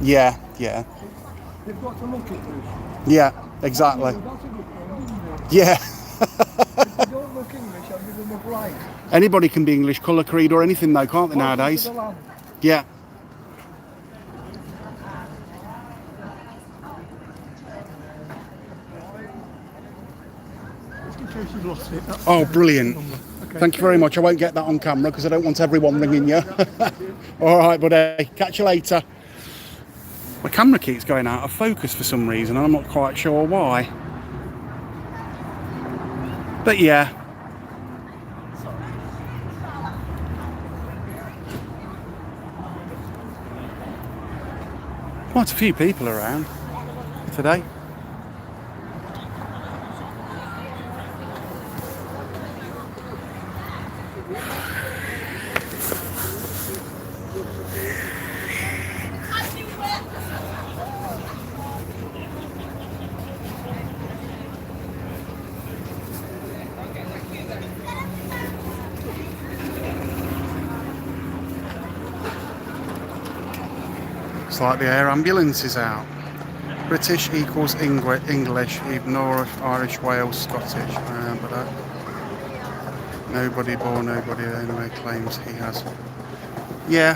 Yeah.
They've got to look at this.
Yeah, exactly.
That's a good point, isn't it?
Yeah.
If they don't look English, I'll give them a blind.
Anybody can be English, colour, creed or anything though, can't they nowadays? Yeah. Oh, brilliant. Okay. Thank you very much. I won't get that on camera because I don't want everyone ringing you. All right, buddy. Catch you later. My camera keeps going out of focus for some reason and I'm not quite sure why. But yeah. Quite a few people around today. It's like the air ambulance is out. British equals English, ignore Irish, Wales, Scottish. But that. Nobody born, nobody anyway claims he has. Yeah.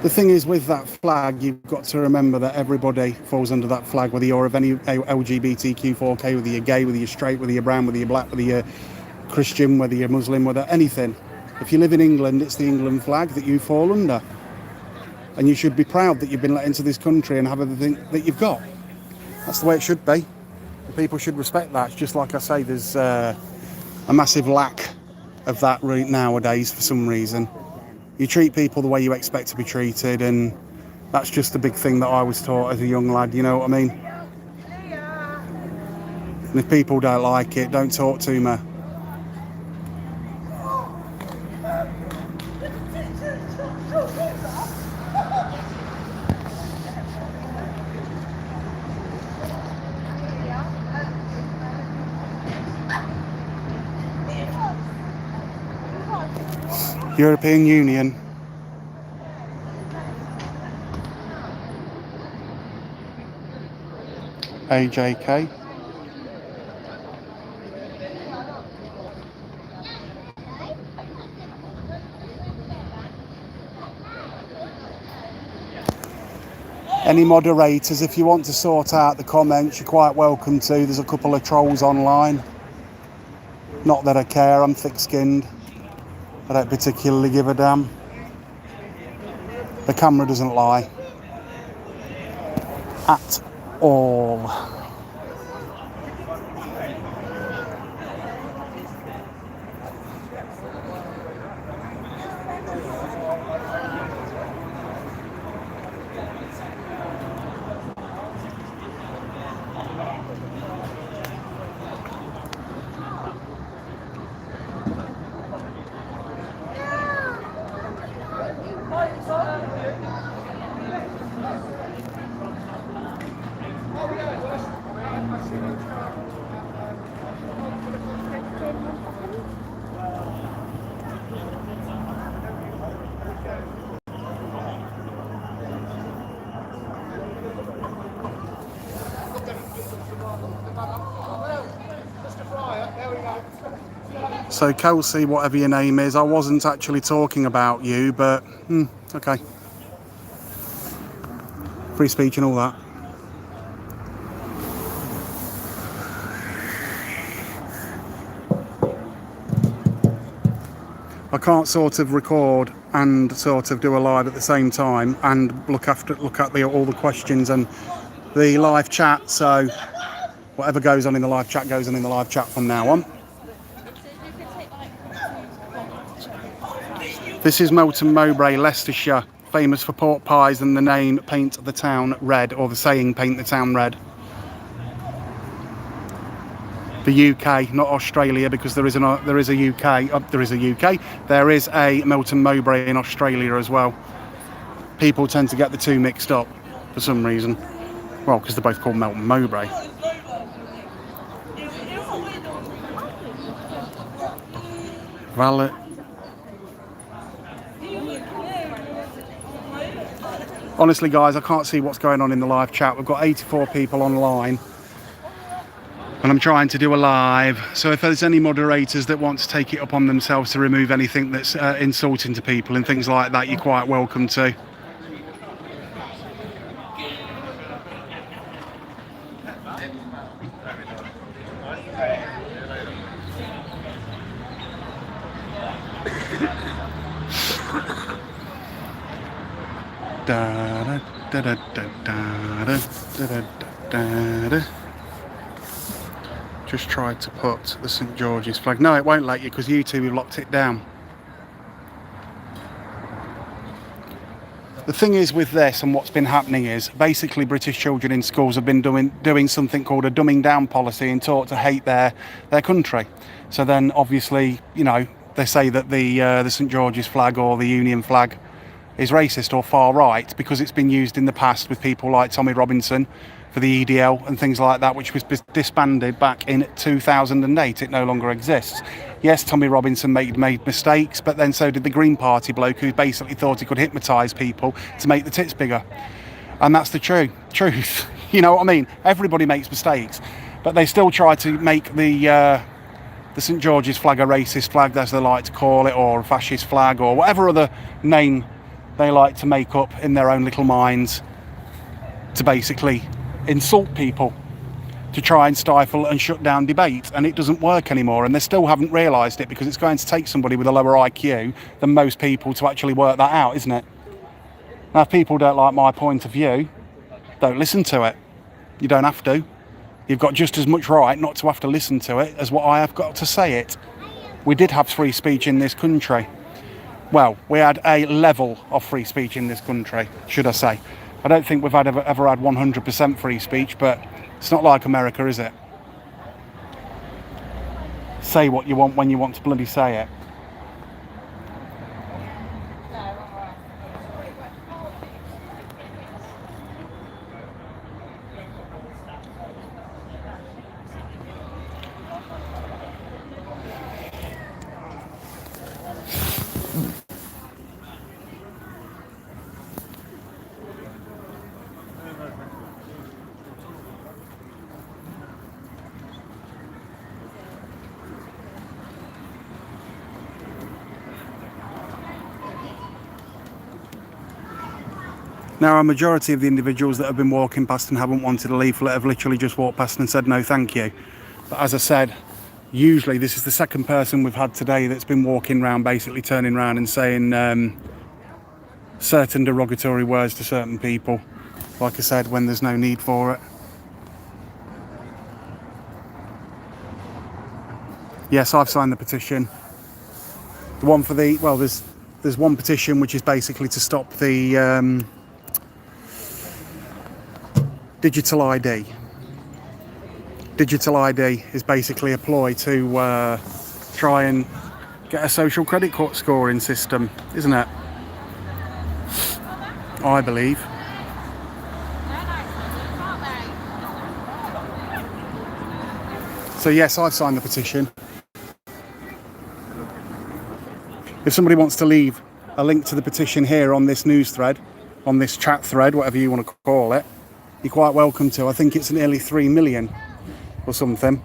The thing is with that flag, you've got to remember that everybody falls under that flag, whether you're of any LGBTQ4K, whether you're gay, whether you're straight, whether you're brown, whether you're black, whether you're Christian, whether you're Muslim, whether anything. If you live in England, it's the England flag that you fall under. And you should be proud that you've been let into this country and have everything that you've got. That's the way it should be. People should respect that. It's just like I say, there's a massive lack of that right nowadays for some reason. You treat people the way you expect to be treated, and that's just the big thing that I was taught as a young lad, you know what I mean? And if people don't like it, don't talk to me. European Union. AJK. Any moderators, if you want to sort out the comments, you're quite welcome to. There's a couple of trolls online. Not that I care, I'm thick-skinned. I don't particularly give a damn. The camera doesn't lie. At all. So Kelsey, whatever your name is, I wasn't actually talking about you, but okay. Free speech and all that. I can't sort of record and sort of do a live at the same time and look at all the questions and the live chat. So whatever goes on in the live chat goes on in the live chat from now on. This is Melton Mowbray, Leicestershire, famous for pork pies and the name "Paint the Town Red," or the saying "Paint the Town Red." The UK, not Australia, because there is a Melton Mowbray in Australia as well. People tend to get the two mixed up for some reason. Well, because they're both called Melton Mowbray. Valet. Honestly, guys, I can't see what's going on in the live chat. We've got 84 people online. And I'm trying to do a live, so if there's any moderators that want to take it upon themselves to remove anything that's insulting to people and things like that, you're quite welcome to. Da, da, da, da, da, da, da, da, da. Just tried to put the St George's flag. No, it won't let you because YouTube have locked it down. The thing is with this and what's been happening is basically British children in schools have been doing something called a dumbing down policy and taught to hate their country. So then obviously, you know, they say that the St George's flag or the Union flag is racist or far right because it's been used in the past with people like Tommy Robinson for the EDL and things like that, which was disbanded back in 2008. It no longer exists. Yes, Tommy Robinson made mistakes, but then so did the Green Party bloke who basically thought he could hypnotise people to make the tits bigger. And that's the truth. You know what I mean? Everybody makes mistakes, but they still try to make the St George's flag a racist flag, as they like to call it, or a fascist flag, or whatever other name they like to make up in their own little minds to basically insult people, to try and stifle and shut down debate. And it doesn't work anymore, and they still haven't realised it because it's going to take somebody with a lower IQ than most people to actually work that out, isn't it? Now, if people don't like my point of view, don't listen to it. You don't have to. You've got just as much right not to have to listen to it as what I have got to say it. We did have free speech in this country. Well, we had a level of free speech in this country, should I say. I don't think we've ever had 100% free speech, but it's not like America, is it? Say what you want when you want to bloody say it. Now, a majority of the individuals that have been walking past and haven't wanted a leaflet have literally just walked past and said no thank you. But as I said, usually this is the second person we've had today that's been walking around, basically turning around and saying certain derogatory words to certain people, like I said, when there's no need for it. Yes, I've signed the petition. The one for the, well, there's one petition which is basically to stop the digital ID. Digital ID is basically a ploy to try and get a social credit scoring system, isn't it? I believe. So yes, I've signed the petition. If somebody wants to leave a link to the petition here on this news thread, on this chat thread, whatever you want to call it, you're quite welcome to. I think it's nearly 3 million or something.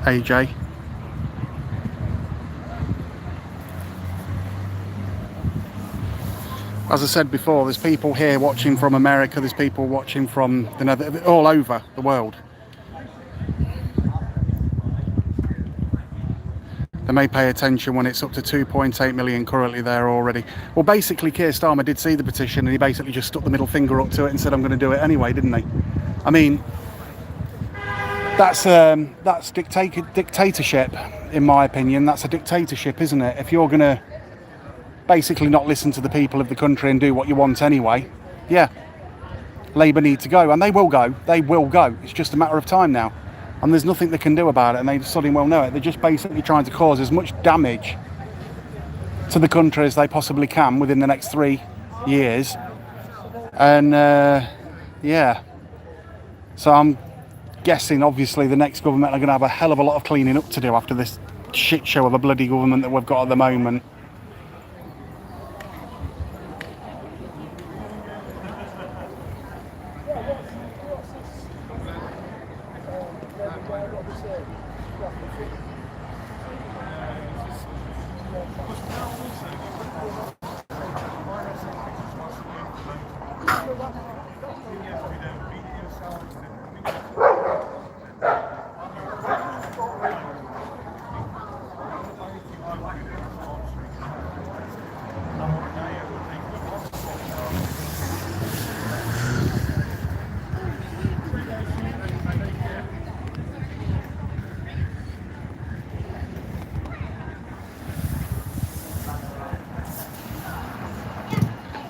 AJ. As I said before, there's people here watching from America, there's people watching from all over the world. They may pay attention when it's up to 2.8 million currently there already. Well, basically, Keir Starmer did see the petition and he basically just stuck the middle finger up to it and said, I'm going to do it anyway, didn't he? I mean, that's dictatorship, in my opinion. That's a dictatorship, isn't it? If you're going to basically not listen to the people of the country and do what you want anyway, yeah, Labour need to go, and they will go. They will go. It's just a matter of time now, and there's nothing they can do about it, and they suddenly well know it. They're just basically trying to cause as much damage to the country as they possibly can within the next 3 years, and yeah. So I'm guessing, obviously, the next government are going to have a hell of a lot of cleaning up to do after this shit show of a bloody government that we've got at the moment.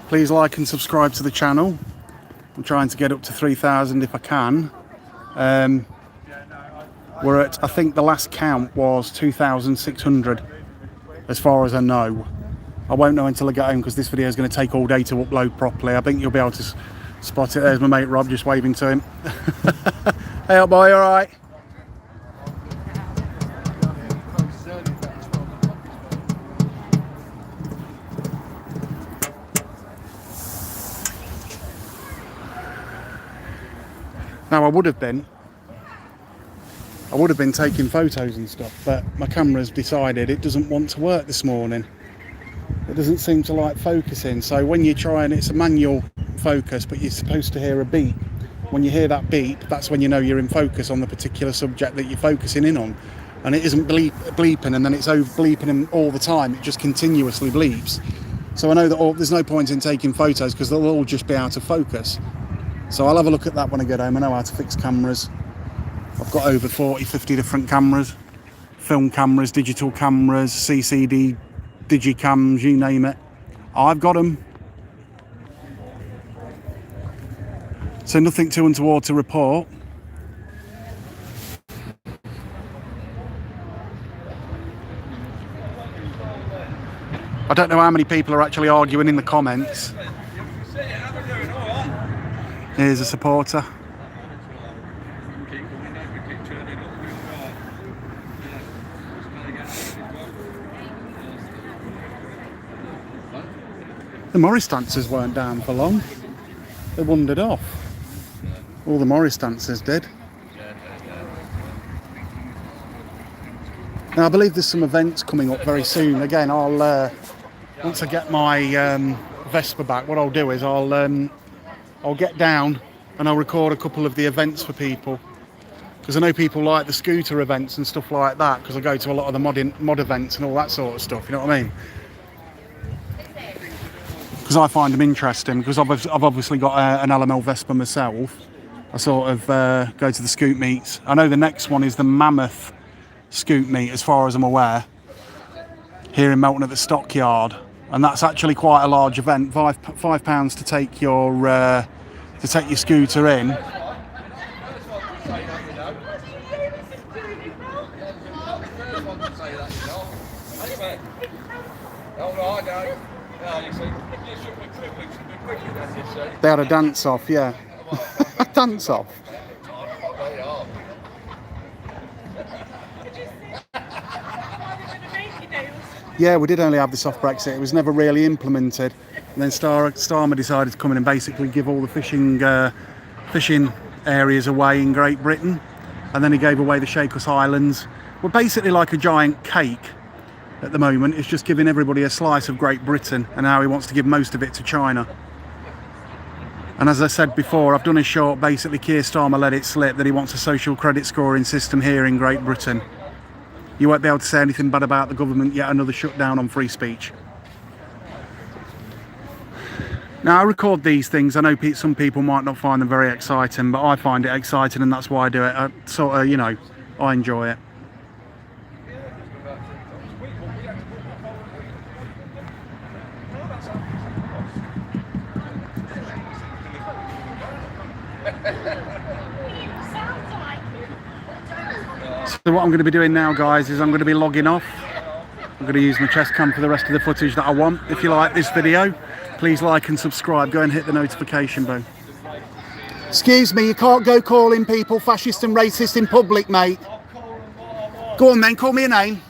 Please like and subscribe to the channel. I'm trying to get up to 3,000 if I can. We're at, I think the last count was 2,600 as far as I know. I won't know until I get home because this video is going to take all day to upload properly. I think you'll be able to spot it. There's my mate Rob just waving to him. Hey up boy, alright? Now I would have been taking photos and stuff, but my camera's decided it doesn't want to work this morning. It doesn't seem to like focusing. So when you're trying, it's a manual focus, but you're supposed to hear a beep. When you hear that beep, that's when you know you're in focus on the particular subject that you're focusing in on. And it isn't bleeping and then it's over bleeping all the time. It just continuously bleeps. So I know that there's no point in taking photos because they'll all just be out of focus. So I'll have a look at that when I get home. I know how to fix cameras. I've got over 40-50 different cameras. Film cameras, digital cameras, CCD, digicams, you name it. I've got them. So nothing too untoward to report. I don't know how many people are actually arguing in the comments. Here's a supporter. The Morris dancers weren't down for long. They wandered off. All the Morris dancers did. Now I believe there's some events coming up very soon. Again, I'll once I get my Vespa back, what I'll do is I'll get down and I'll record a couple of the events for people, because I know people like the scooter events and stuff like that, because I go to a lot of the mod events and all that sort of stuff, you know what I mean? Because I find them interesting, because I've obviously got an LML Vespa myself. I sort of go to the scoot meets. I know the next one is the Mammoth scoot meet, as far as I'm aware, here in Melton at the Stockyard, and that's actually quite a large event. £5 to take your scooter in. They had a dance off, yeah. Dance off. Yeah, we did only have this off Brexit. It was never really implemented. And then Starmer decided to come in and basically give all the fishing areas away in Great Britain. and then he gave away the Sheikos Islands. We're basically like a giant cake at the moment. It's just giving everybody a slice of Great Britain, and now he wants to give most of it to China. And as I said before, I've done a short, basically Keir Starmer let it slip that he wants a social credit scoring system here in Great Britain. You won't be able to say anything bad about the government, yet another shutdown on free speech. Now, I record these things. I know some people might not find them very exciting, but I find it exciting, and that's why I do it. I sort of, you know, I enjoy it. So what I'm going to be doing now, guys, is I'm going to be logging off. I'm going to use my chest cam for the rest of the footage that I want. If you like this video, please like and subscribe. Go and hit the notification bell. Excuse me, you can't go calling people fascist and racist in public, mate. Go on then, call me a name.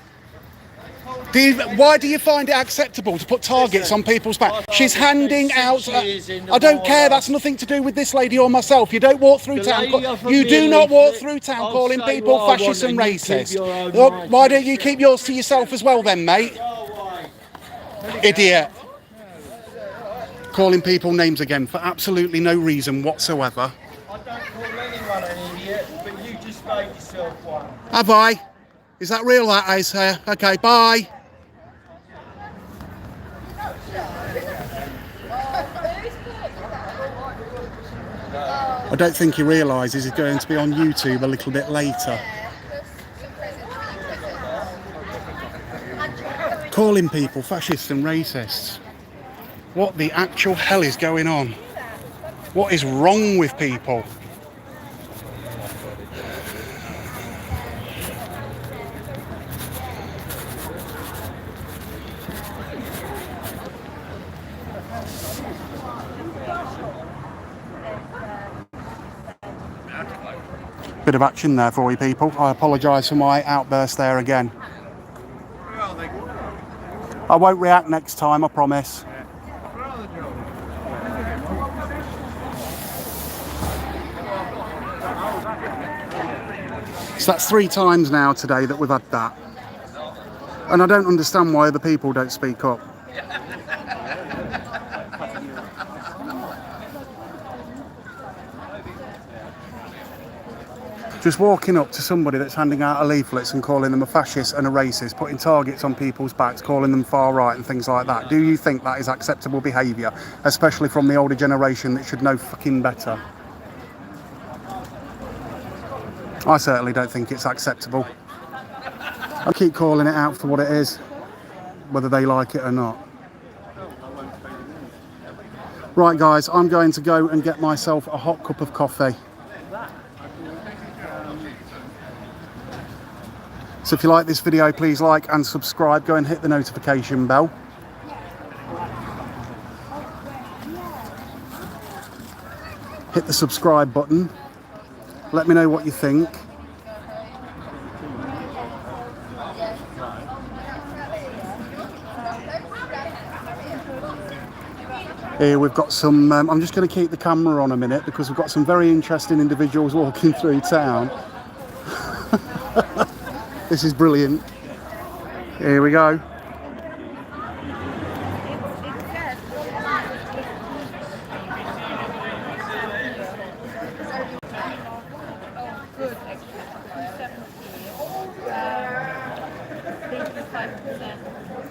Why do you find it acceptable to put targets on people's back? She's handing out... I don't care, that's nothing to do with this lady or myself. You don't walk through town... You do not walk through town calling people fascist and racist. Why don't you keep yours to yourself as well then, mate? Idiot. Calling people names again for absolutely no reason whatsoever.
I don't call anyone an idiot, but you just made yourself one.
Have I? Is that real, that is here? Okay, bye. I don't think he realises he's going to be on YouTube a little bit later. Calling people fascists and racists. What the actual hell is going on? What is wrong with people? Bit of action there for you people. I apologise for my outburst there again. I won't react next time, I promise. So that's 3 times now today that we've had that. And I don't understand why other people don't speak up. Just walking up to somebody that's handing out leaflets and calling them a fascist and a racist, putting targets on people's backs, calling them far right and things like that. Do you think that is acceptable behaviour, especially from the older generation that should know fucking better? I certainly don't think it's acceptable. I keep calling it out for what it is, whether they like it or not. Right guys, I'm going to go and get myself a hot cup of coffee. So if you like this video, please like and subscribe. Go and hit the notification bell. Hit the subscribe button. Let me know what you think. Here we've got some, I'm just going to keep the camera on a minute because we've got some very interesting individuals walking through town. This is brilliant. Here we go.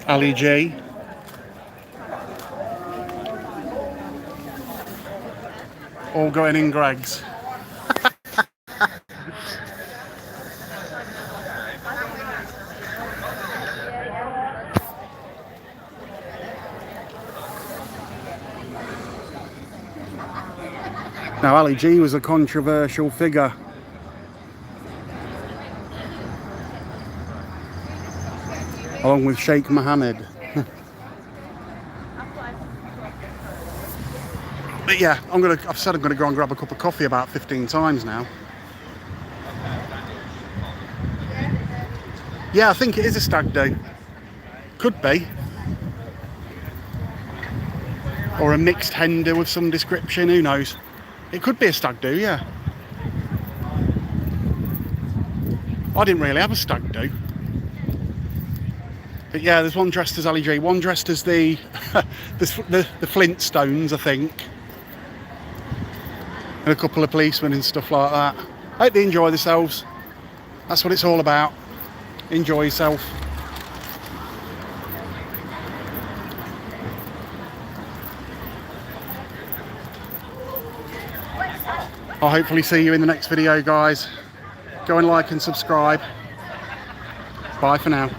Ali G. All going in Greg's. Now Ali G was a controversial figure. Along with Sheikh Mohammed. But yeah, I've said I'm gonna go and grab a cup of coffee about 15 times now. Yeah, I think it is a stag do. Could be. Or a mixed hen do of some description, who knows? It could be a stag do, yeah. I didn't really have a stag do. But yeah, there's one dressed as Ali G, one dressed as the the Flintstones, I think. And a couple of policemen and stuff like that. Hope they enjoy themselves. That's what it's all about. Enjoy yourself. I'll hopefully see you in the next video, guys. Go and like and subscribe. Bye for now.